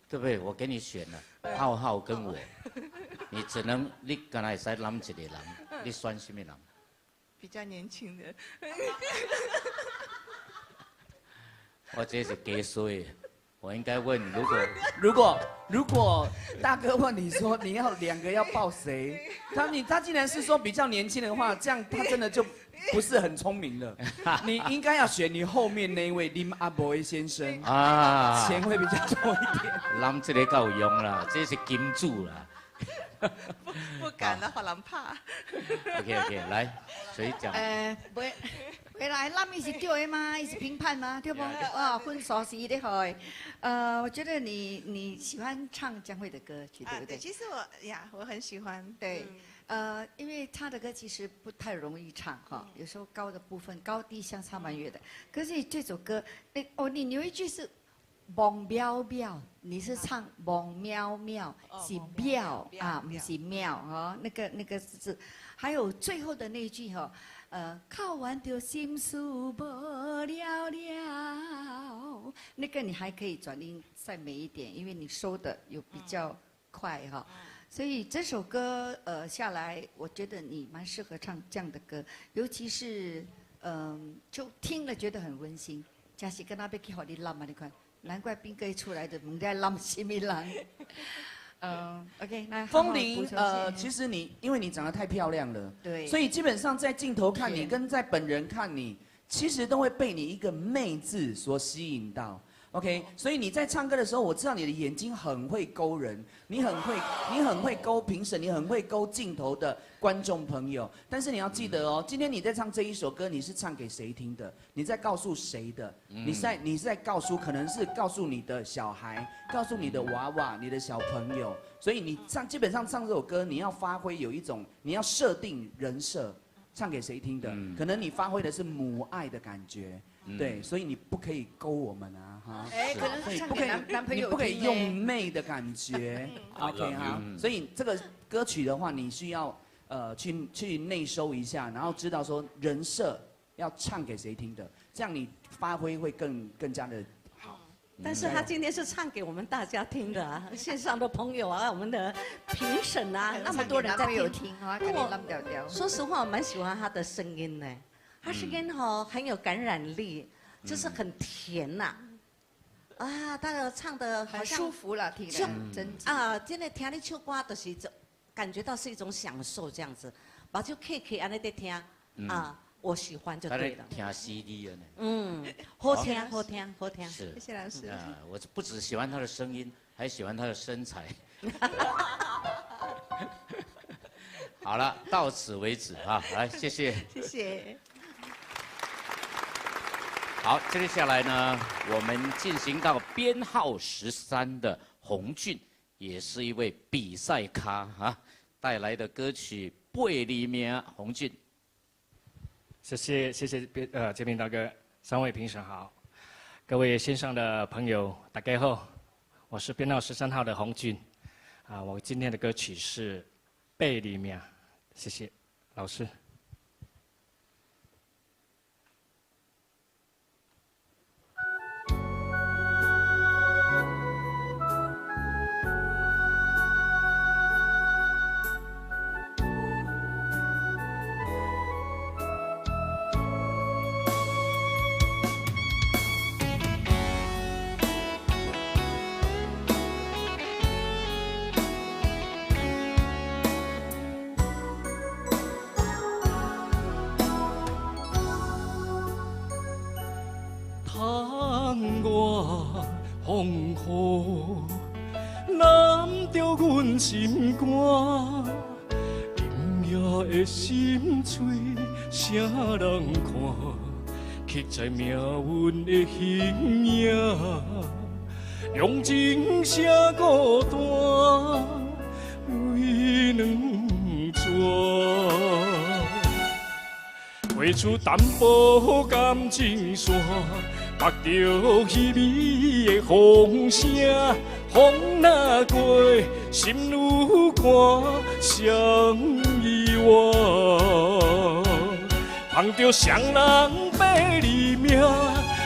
对不对？我给你选了，浩浩跟我，你只能你刚才会使揽一个人，你选什么人？比较年轻的。我这是假衰，我应该问，如果大哥问你说你要两个要抱谁，他竟然是说比较年轻的话，这样他真的就不是很聪明的，你应该要选你后面那一位林阿伯先生啊，钱会比较多一点。咱这个够用啦，这是金主啦。不敢了，好难怕。OK， 来，谁讲？回来，咱们是对的吗？也是评判吗？对不？分数是的会。我觉得你喜欢唱江蕙的歌曲，对不对？其实我很喜欢。对，因为他的歌其实不太容易唱哈，有时候高的部分高低相差蛮远的。可是这首歌，你有一句是梦渺渺，你是唱梦渺渺，是渺啊，不是妙哦，那个字，还有最后的那一句哈，靠完就心事无了了，那个你还可以转音再美一点，因为你收的有比较快哈。所以这首歌下来，我觉得你蛮适合唱这样的歌，尤其是就听了觉得很温馨。假是跟他要去好你浪嘛，你看。难怪兵哥一出来的，蒙在浪什么浪？OK， 那风铃，其实因为你长得太漂亮了，对，所以基本上在镜头看你跟在本人看你，其实都会被你一个媚字所吸引到。OK， 所以你在唱歌的时候，我知道你的眼睛很会勾人，你很会勾评审，你很会勾镜头的观众朋友。但是你要记得哦，今天你在唱这一首歌，你是唱给谁听的？你在告诉谁的？你是在告诉，可能是告诉你的小孩，告诉你的娃娃，你的小朋友。所以你基本上唱这首歌，你要发挥有一种，你要设定人设，唱给谁听的？可能你发挥的是母爱的感觉。对，所以你不可以勾我们啊，哈！可能是唱给男朋友，你不可以用媚的感觉 ，OK 哈。所以这个歌曲的话，你需要去内收一下，然后知道说人设要唱给谁听的，这样你发挥会更加的好。但是他今天是唱给我们大家听的啊，线上的朋友啊，我们的评审啊，那么多人在听啊，说实话，我蛮喜欢他的声音呢。他声音很有感染力，就是很甜呐，啊，他唱的好像很舒服了，听着真啊，真的听你唱歌都是感觉到是一种享受这样子，把就 K 安尼在听啊，我喜欢就对了。听 CD 了呢。好听，好听，好听。是，谢谢老师。我不只喜欢他的声音，还喜欢他的身材。好了，到此为止啊，来，谢谢。谢谢。好，接下来呢，我们进行到编号13的洪俊，也是一位比赛咖啊，带来的歌曲《背里面》。洪俊，谢谢杰明大哥，3位评审好，各位线上的朋友大家好，我是编号13号的洪俊，啊，我今天的歌曲是《背里面》，谢谢老师。风雨揽着阮心肝，今夜的心碎，谁人看？刻在命运的形影，用情写孤单，泪两逝。画出淡薄感情线，目着稀微的风声，风若过，心愈寒，谁遗忘？望着双人背里命，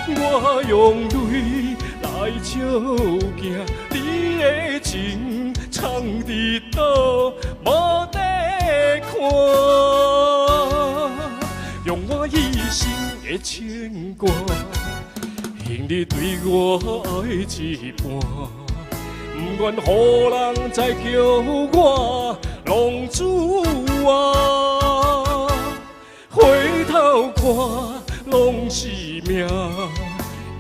我用泪来照镜，你的情藏伫倒，无得看。用我一生的牵挂，兄你对我爱一半，不愿予人再叫我浪子啊！回头头看拢是命，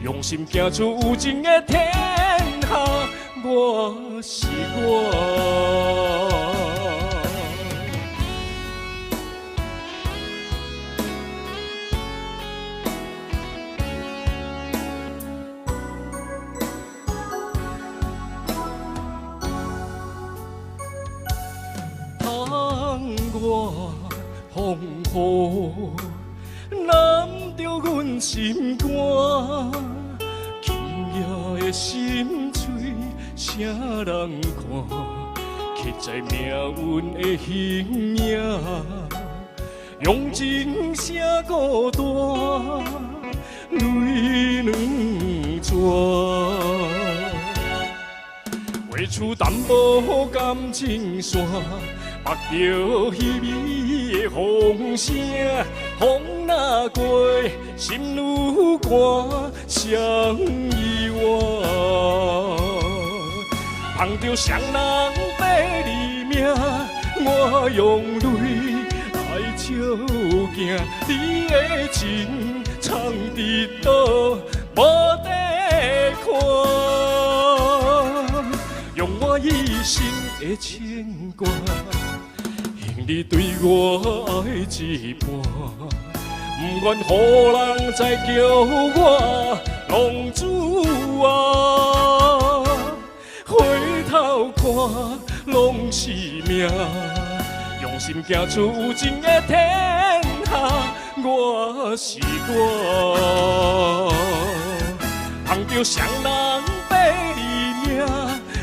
用心行出有情的天下，我是我。风雨难着阮心肝，今夜的心碎，啥人看？刻在命运的形影，用情写孤单，泪两逝。画出淡薄感情线。目着稀微的风声，风若过，心愈寒，谁遗忘？碰着谁人背你名，我用泪来照镜，你的情藏伫倒，无地看，用我一生的牵挂。你对我爱一半，不愿予人再叫我浪子啊！回头看，拢是命，用心行出有情的天下，我是我。碰着谁人背你名，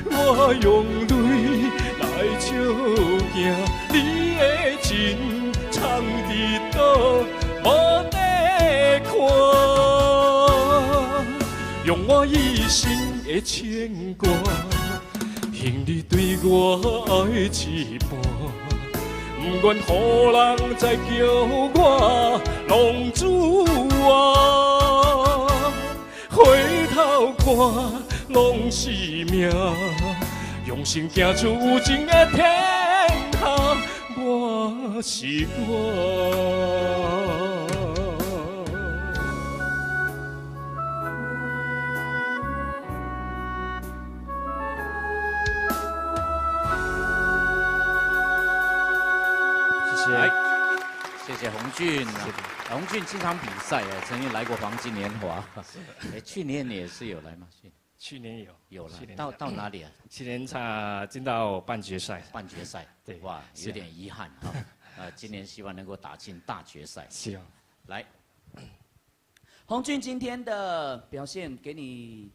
我用泪来照镜。你的情藏伫倒，无地看，用我一生的牵挂，幸你对我爱一半，不愿予人再叫我浪子啊！回头看，拢是命，用心行出有情的天下。我是我。谢谢洪俊。洪俊经常比赛曾经来过黄金年华。去年你也是有来吗？去年有了，到哪里啊？去年进到半决赛。半决赛，对，哇，有点遗憾哈。今年希望能够打进大决赛。希望。来，洪俊今天的表现，给你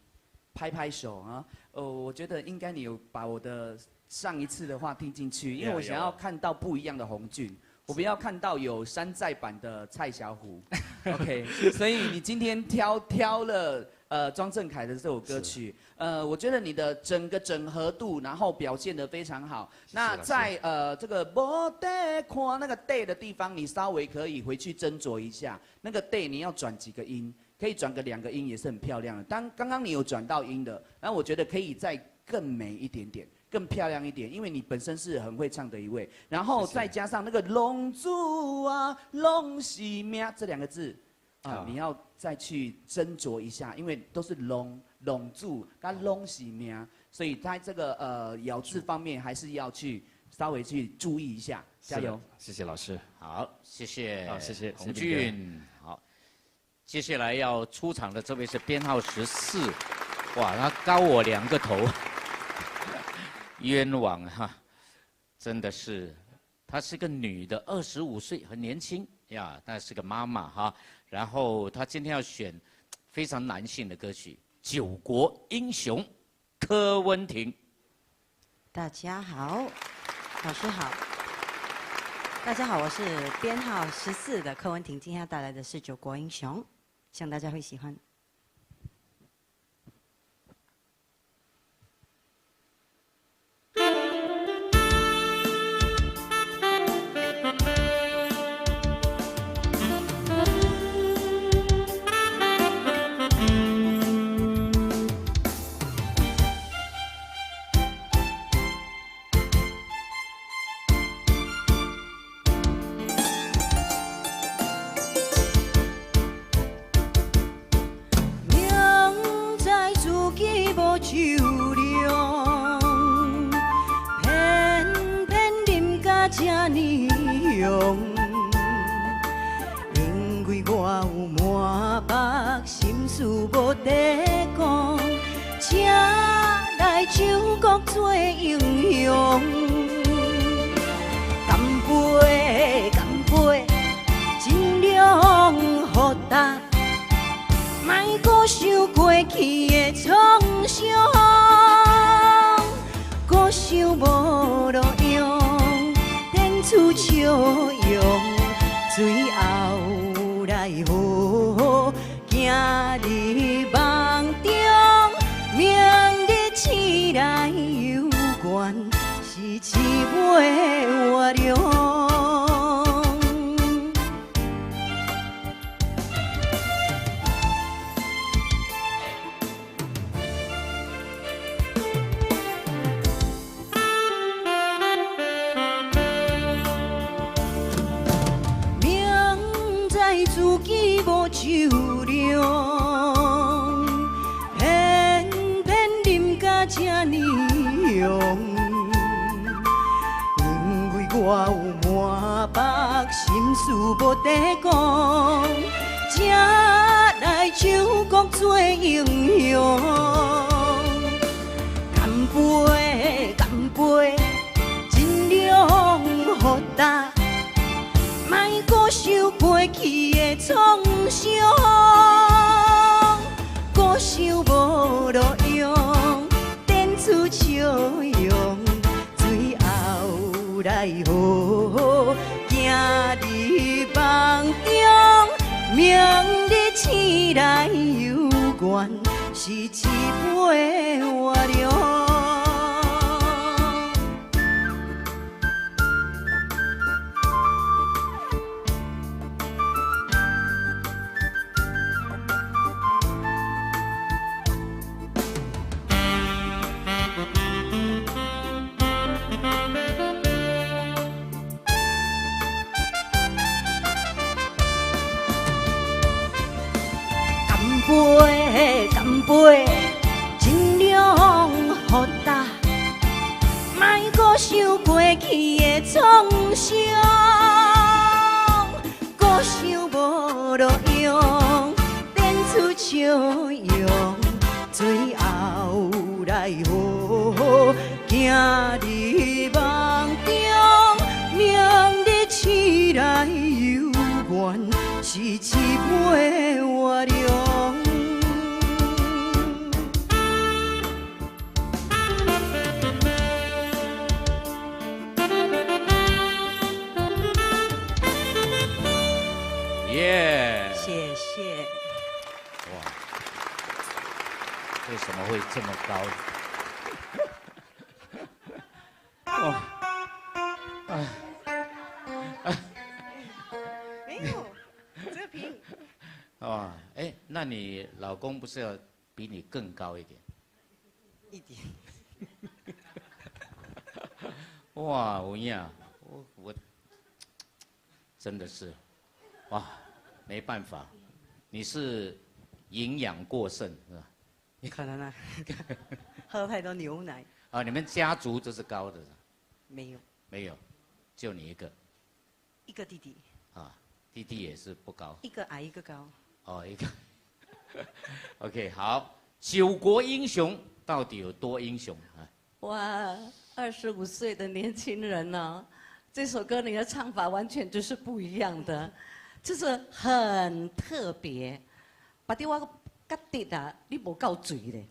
拍拍手啊！我觉得应该你有把我的上一次的话听进去，因为我想要看到不一样的洪俊。我不要看到有山寨版的蔡小虎 ，OK， 所以你今天挑了庄正凯的这首歌曲，我觉得你的整个整合度，然后表现得非常好。那在这个无得看那个 day 的地方，你稍微可以回去斟酌一下，那个 day 你要转几个音，可以转个2个音也是很漂亮的。刚刚你有转到音的，然后我觉得可以再更美一点点。更漂亮一点，因为你本身是很会唱的一位，然后再加上那个龙珠啊、龙喜命这2个字啊，你要再去斟酌一下，因为都是龙珠跟龙喜命，所以在这个咬字方面还是要去稍微去注意一下，加油！谢谢老师，好，谢谢，谢谢洪俊，好，接下来要出场的这位是编号14，哇，他高我2个头。冤枉哈，真的是，她是个女的，25岁，很年轻呀，但是个妈妈哈。然后她今天要选非常男性的歌曲《救国英雄》，柯文廷。大家好，老师好。大家好，我是编号14的柯文廷，今天要带来的是《救国英雄》，希望大家会喜欢。事无地讲，请来救国做英雄。干杯，干杯，尽量互答，莫搁想过去的创伤，搁想无路用，电厝笑容，最后来好，行入梦中，明日醒来有缘，是一尾活龙。自己无酒量，偏偏啉甲这呢凶。因为我有满腹心事无地讲，才来救国做英雄。干杯，干杯，尽量互答。莫搁想过去的创伤，搁想无路用，电厝笑容，最后来好，行入梦中，明日醒来有缘，是一尾活龙。干杯，干杯，尽量互答，莫搁想过去的创伤，搁想无路用，电厝笑容，最后来好，行入梦中，明日醒来有缘，是一尾活龙。耶！谢谢。哇，为什么会这么高？哇！没有，这瓶。哇，哎，那你老公不是要比你更高一点？一点。哇，吴呀，我真的是，哇，没办法，你是营养过剩是吧？可能啊，喝太多牛奶。啊，你们家族都是高的？没有。没有，就你一个。一个弟弟。啊，弟弟也是不高。一个矮一个高。哦，一个。OK， 好，九国英雄到底有多英雄啊？哇，25岁的年轻人呢、这首歌你的唱法完全就是不一样的，就是很特别。把啲我甲dit啊，你无够醉咧。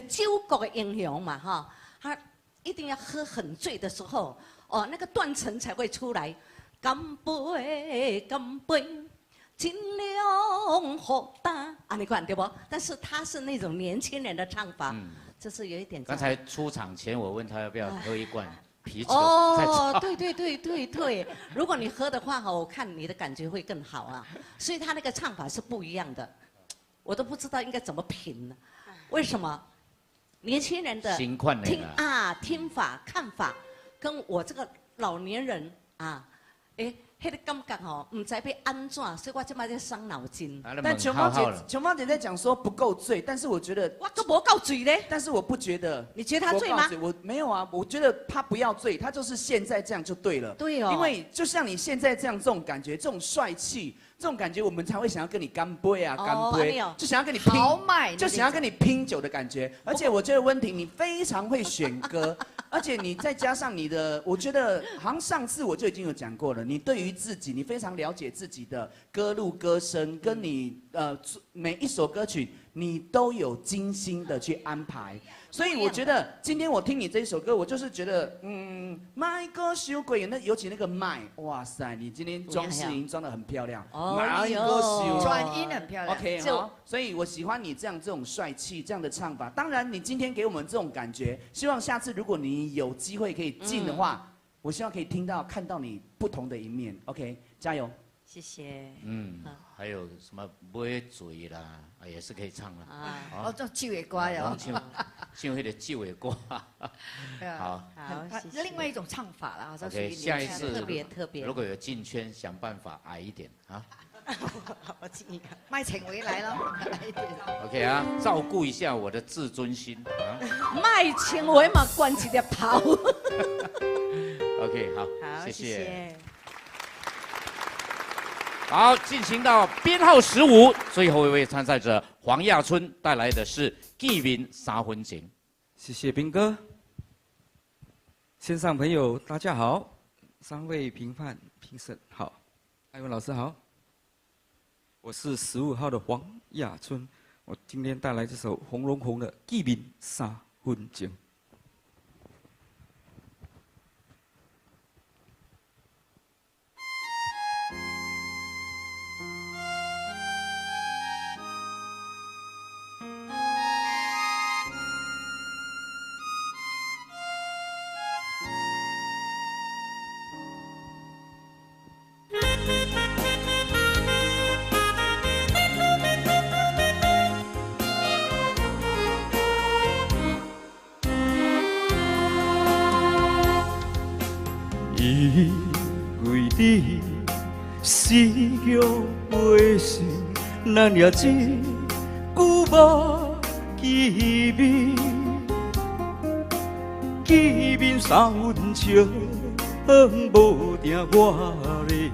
救国的英雄嘛，哈，他一定要喝很醉的时候，哦，那个断层才会出来。干杯，干杯，尽量互答啊，你看对不？但是他是那种年轻人的唱法，就是有一点。刚才出场前我问他要不要喝一罐啤酒。哦，对，如果你喝的话，我看你的感觉会更好啊。所以他那个唱法是不一样的，我都不知道应该怎么评呢？为什么？年轻人的听法看法，跟我这个老年人啊，那个感觉哦，唔知要安怎，所以我这摆在伤脑筋。但琼芳姐在讲说不够醉，但是我觉得我都不够醉嘞。但是我不觉得。你觉得他醉吗？我没有啊，我觉得他不要醉，他就是现在这样就对了。对哦。因为就像你现在这样这种感觉，这种帅气，这种感觉，我们才会想要跟你干杯啊，干杯，就想要跟你拼豪迈，就想要跟你拼酒的感觉。而且我觉得温婷你非常会选歌，而且你再加上你的，我觉得好像上次我就已经有讲过了，你对于自己，你非常了解自己的歌路歌声，跟你每一首歌曲你都有精心的去安排。所以我觉得今天我听你这一首歌，我就是觉得，麦歌修鬼，那尤其那个麦，哇塞，你今天装饰音装得很漂亮，哎呦，转音很漂亮。OK 好，所以我喜欢你这种帅气这样的唱法。当然，你今天给我们这种感觉，希望下次如果你有机会可以进的话，我希望可以看到你不同的一面。OK， 加油！谢谢。还有什么买醉啦，也是可以唱啦。哦，这酒的歌哟。唱那个酒的歌。好，那另外一种唱法啦，这属于 OK， 下一次特别，如果有进圈，想办法矮一点啊。我进一个，麦请回来了，矮一点。OK 啊，照顾一下我的自尊心啊。麦请回嘛，关一个头。OK， 好，谢谢。好，进行到编号15，最后一位参赛者黄亚春带来的是《记名三分情》。谢谢斌哥。线上朋友大家好，3位评审好，艾文老师好。我是15号的黄亚春，我今天带来这首洪荣宏的《记名三分情》。因为你死约袂成，咱也只久无见面，见面三分情，无定我咧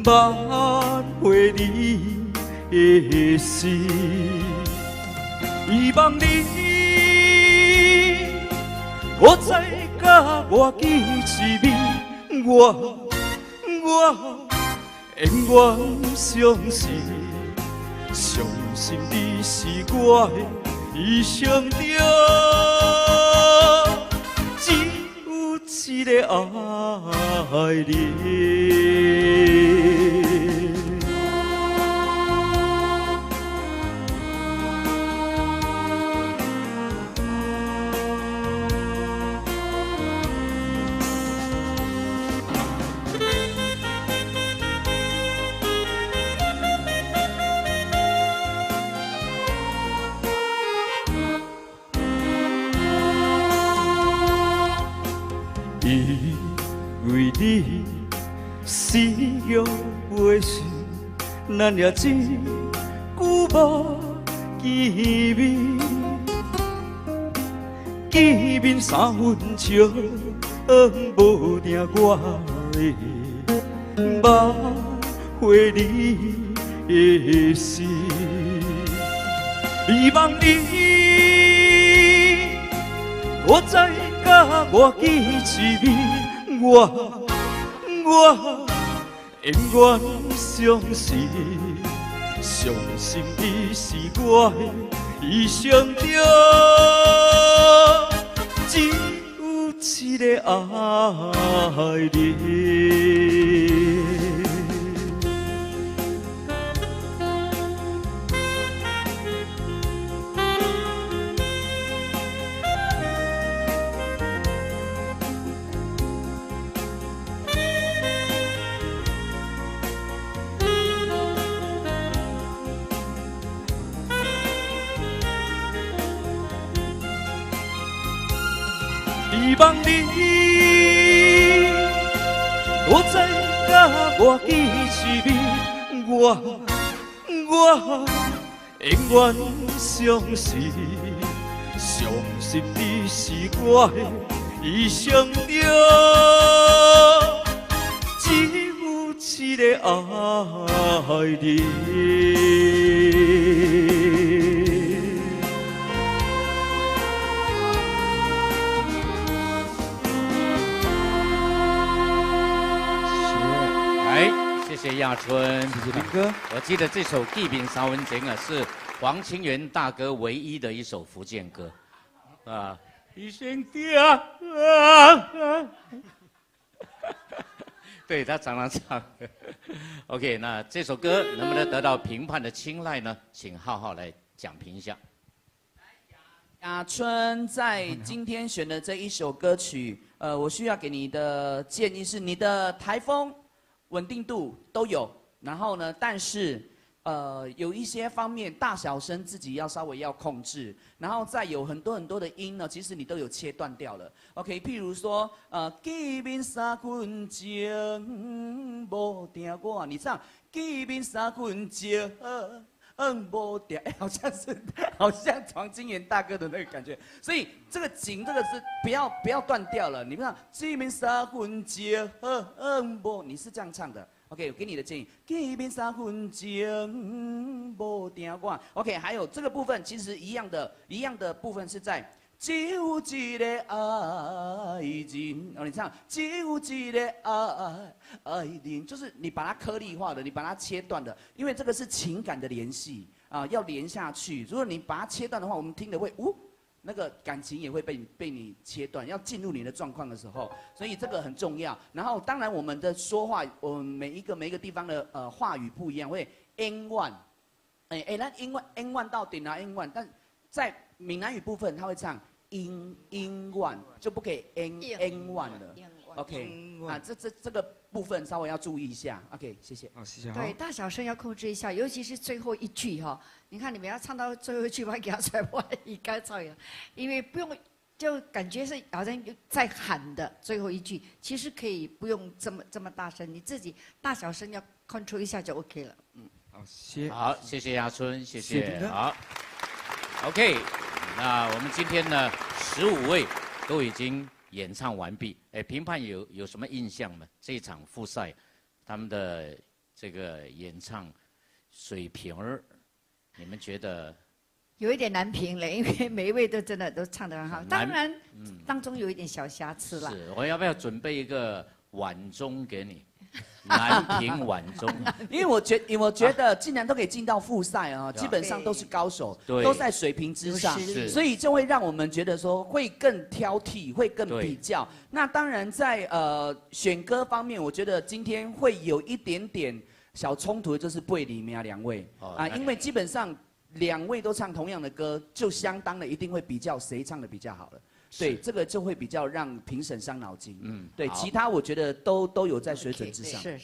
挽回你的心，希望你我再甲我记一面，我永远相信，相信你是我的一生中，只有一个爱你。因为你死约袂成，咱也只久无见面，见面三分情，无定我会挽回你的心，希望你我再甲我记一面，我永远相信，相信你是我的一生中，只有一个爱你。希望你我再甲我记一面，我永远相信，相信你是我的一生中，只有一个爱人。谢谢亚春，谢谢林哥。我记得这首《地平三文情》啊，是黄清源大哥唯一的一首福建歌，啊，一声爹，对他常常唱。OK， 那这首歌能不能得到评判的青睐呢？请浩浩来讲评一下。亚春在今天选的这一首歌曲，我需要给你的建议是，你的台风稳定度都有，然后呢，但是有一些方面大小声自己要稍微要控制，然后再有很多的音呢，其实你都有切断掉了。OK， 譬如说见面3分钟无定我，你唱见面3分钟。无定，好像黄金源大哥的那个感觉，所以这个景这个是不要断掉了。你们看，见面3分钟无，你是这样唱的。OK， 我给你的建议，见面3分钟无定我。OK， 还有这个部分其实一样的部分是在。只有一个爱人，你唱只有一个爱人，就是你把它颗粒化的，你把它切断的，因为这个是情感的联系啊，要连下去。如果你把它切断的话，我们听的会那个感情也会被你切断，要进入你的状况的时候，所以这个很重要。然后当然我们的说话，我们每一个地方的话语不一样，会 N one， 那 N one 到顶啊 N one， 但在闽南语部分他会唱。N one 就不可以 N one 了 ，OK， 啊，这个部分稍微要注意一下 ，OK， 谢谢。好，谢谢。对，大小声要控制一下，尤其是最后一句哈。你看你们要唱到最后一句，我给他出来，我应该唱呀，因为不用，就感觉是好像在喊的最后一句，其实可以不用这么大声，你自己大小声要 control 一下就 OK 了。好，谢谢亚春，谢谢。好 ，OK。那我们今天呢，15位都已经演唱完毕。评判有什么印象吗？这一场复赛，他们的这个演唱水平儿，你们觉得？有一点难评了，因为每一位都真的都唱得很好，当然，当中有一点小瑕疵啦。是，我要不要准备一个晚钟给你？难评晚钟，因为我觉得既然都可以进到复赛啊，基本上都是高手，都在水平之上，所以就会让我们觉得说会更挑剔，会更比较。那当然在选歌方面，我觉得今天会有一点点小冲突，就是贝里面2位啊，因为基本上2位都唱同样的歌，就相当的一定会比较谁唱的比较好了。对，这个就会比较让评审伤脑筋。对，其他我觉得都有在水准之上。是，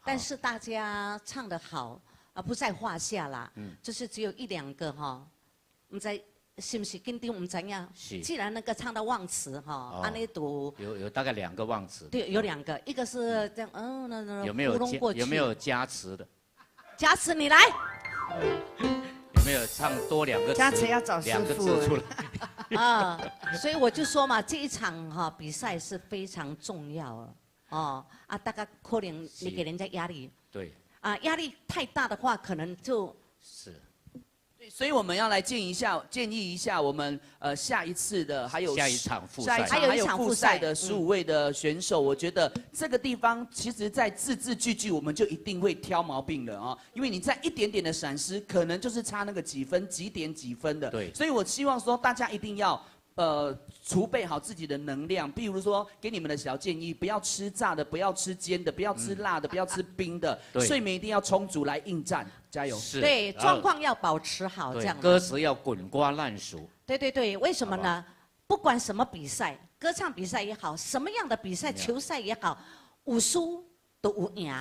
但是大家唱得好啊，不在话下啦。就是只有1、2个哈，我们在是不是跟定我们怎样？既然那个唱到忘词哈，安尼读有大概2个忘词。对，有2个，一个是这样，那有没有加词的？加词你来。有没有唱多2个词？加词要找师傅。2个字出来。啊，所以我就说嘛，这一场比赛是非常重要哦。大概可能你给人家压力。对。压力太大的话，可能就。是。对，所以我们要来建议一下我们下一次的还有下一场复赛，还有复赛的15位的选手，我觉得这个地方其实在字句我们就一定会挑毛病了啊，因为你在一点点的闪失，可能就是差那个几分几点几分的。对，所以我希望说大家一定要储备好自己的能量，比如说给你们的小建议，不要吃炸的，不要吃煎的，不要吃辣的，不要吃冰的，睡眠一定要充足来应战，加油！对，状况要保持好，这样。歌词要滚瓜烂熟。对，为什么呢？不管什么比赛，歌唱比赛也好，什么样的比赛，球赛也好，有输都有赢。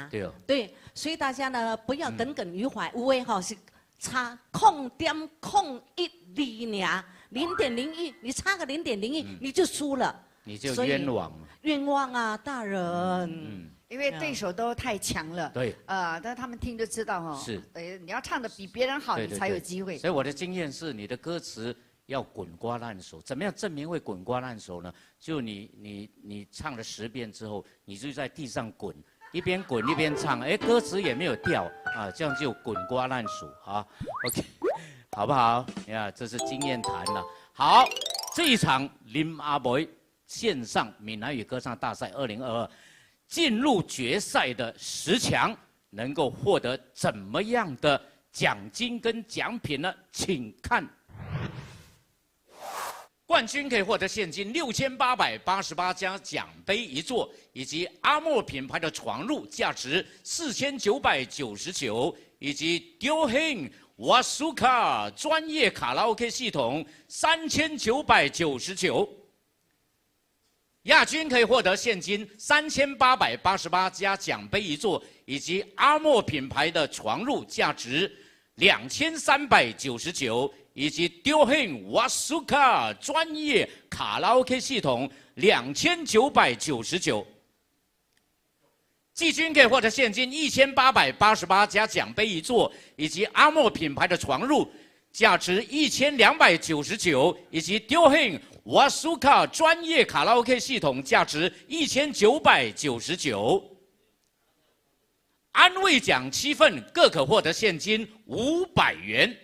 对，所以大家呢不要耿耿于怀，有的是差0.01尔。0.01，你差个0.01，你就输了，你就冤枉了。冤枉啊，大人！因为对手都太强了。对。但是他们听就知道哈。是。你要唱的比别人好，你才有机会。所以我的经验是，你的歌词要滚瓜烂熟。怎么样证明会滚瓜烂熟呢？就你唱了10遍之后，你就在地上滚一边滚一边唱，哎，歌词也没有掉啊，这样就滚瓜烂熟啊。OK， 好不好？你看，这是经验谈了。好，这一场林阿妹线上闽南语歌唱大赛2022进入决赛的10强，能够获得怎么样的奖金跟奖品呢？请看。冠军可以获得现金6888加奖杯1座，以及阿莫品牌的床褥价值4999，以及丢亨瓦苏卡专业卡拉 OK 系统3999。亚军可以获得现金3888加奖杯1座，以及阿莫品牌的床褥价值2399。以及丢亨瓦苏卡专业卡拉 OK 系统2999，季军可以获得现金1888加奖杯1座，以及阿莫品牌的床褥价值1299，以及丢亨瓦苏卡专业卡拉 OK 系统价值1999。安慰奖7份，各可获得现金500元。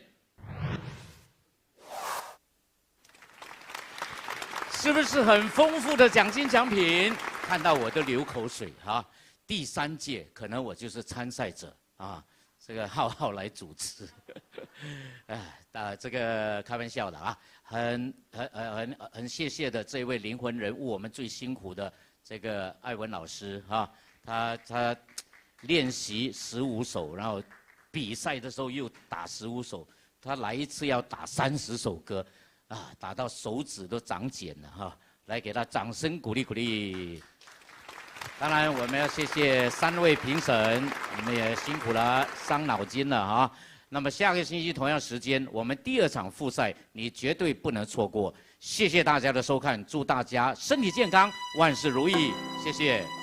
是不是很丰富的奖金奖品？看到我都流口水哈！第3届可能我就是参赛者啊，这个浩来主持，这个开玩笑的啊，很谢谢的这位灵魂人物，我们最辛苦的这个艾文老师哈，他练习15首，然后比赛的时候又打15首，他来一次要打30首歌。啊，打到手指都长茧了哈！来给他掌声鼓励鼓励。当然，我们要谢谢3位评审，你们也辛苦了，伤脑筋了哈。那么下个星期同样时间，我们第2场复赛，你绝对不能错过。谢谢大家的收看，祝大家身体健康，万事如意，谢谢。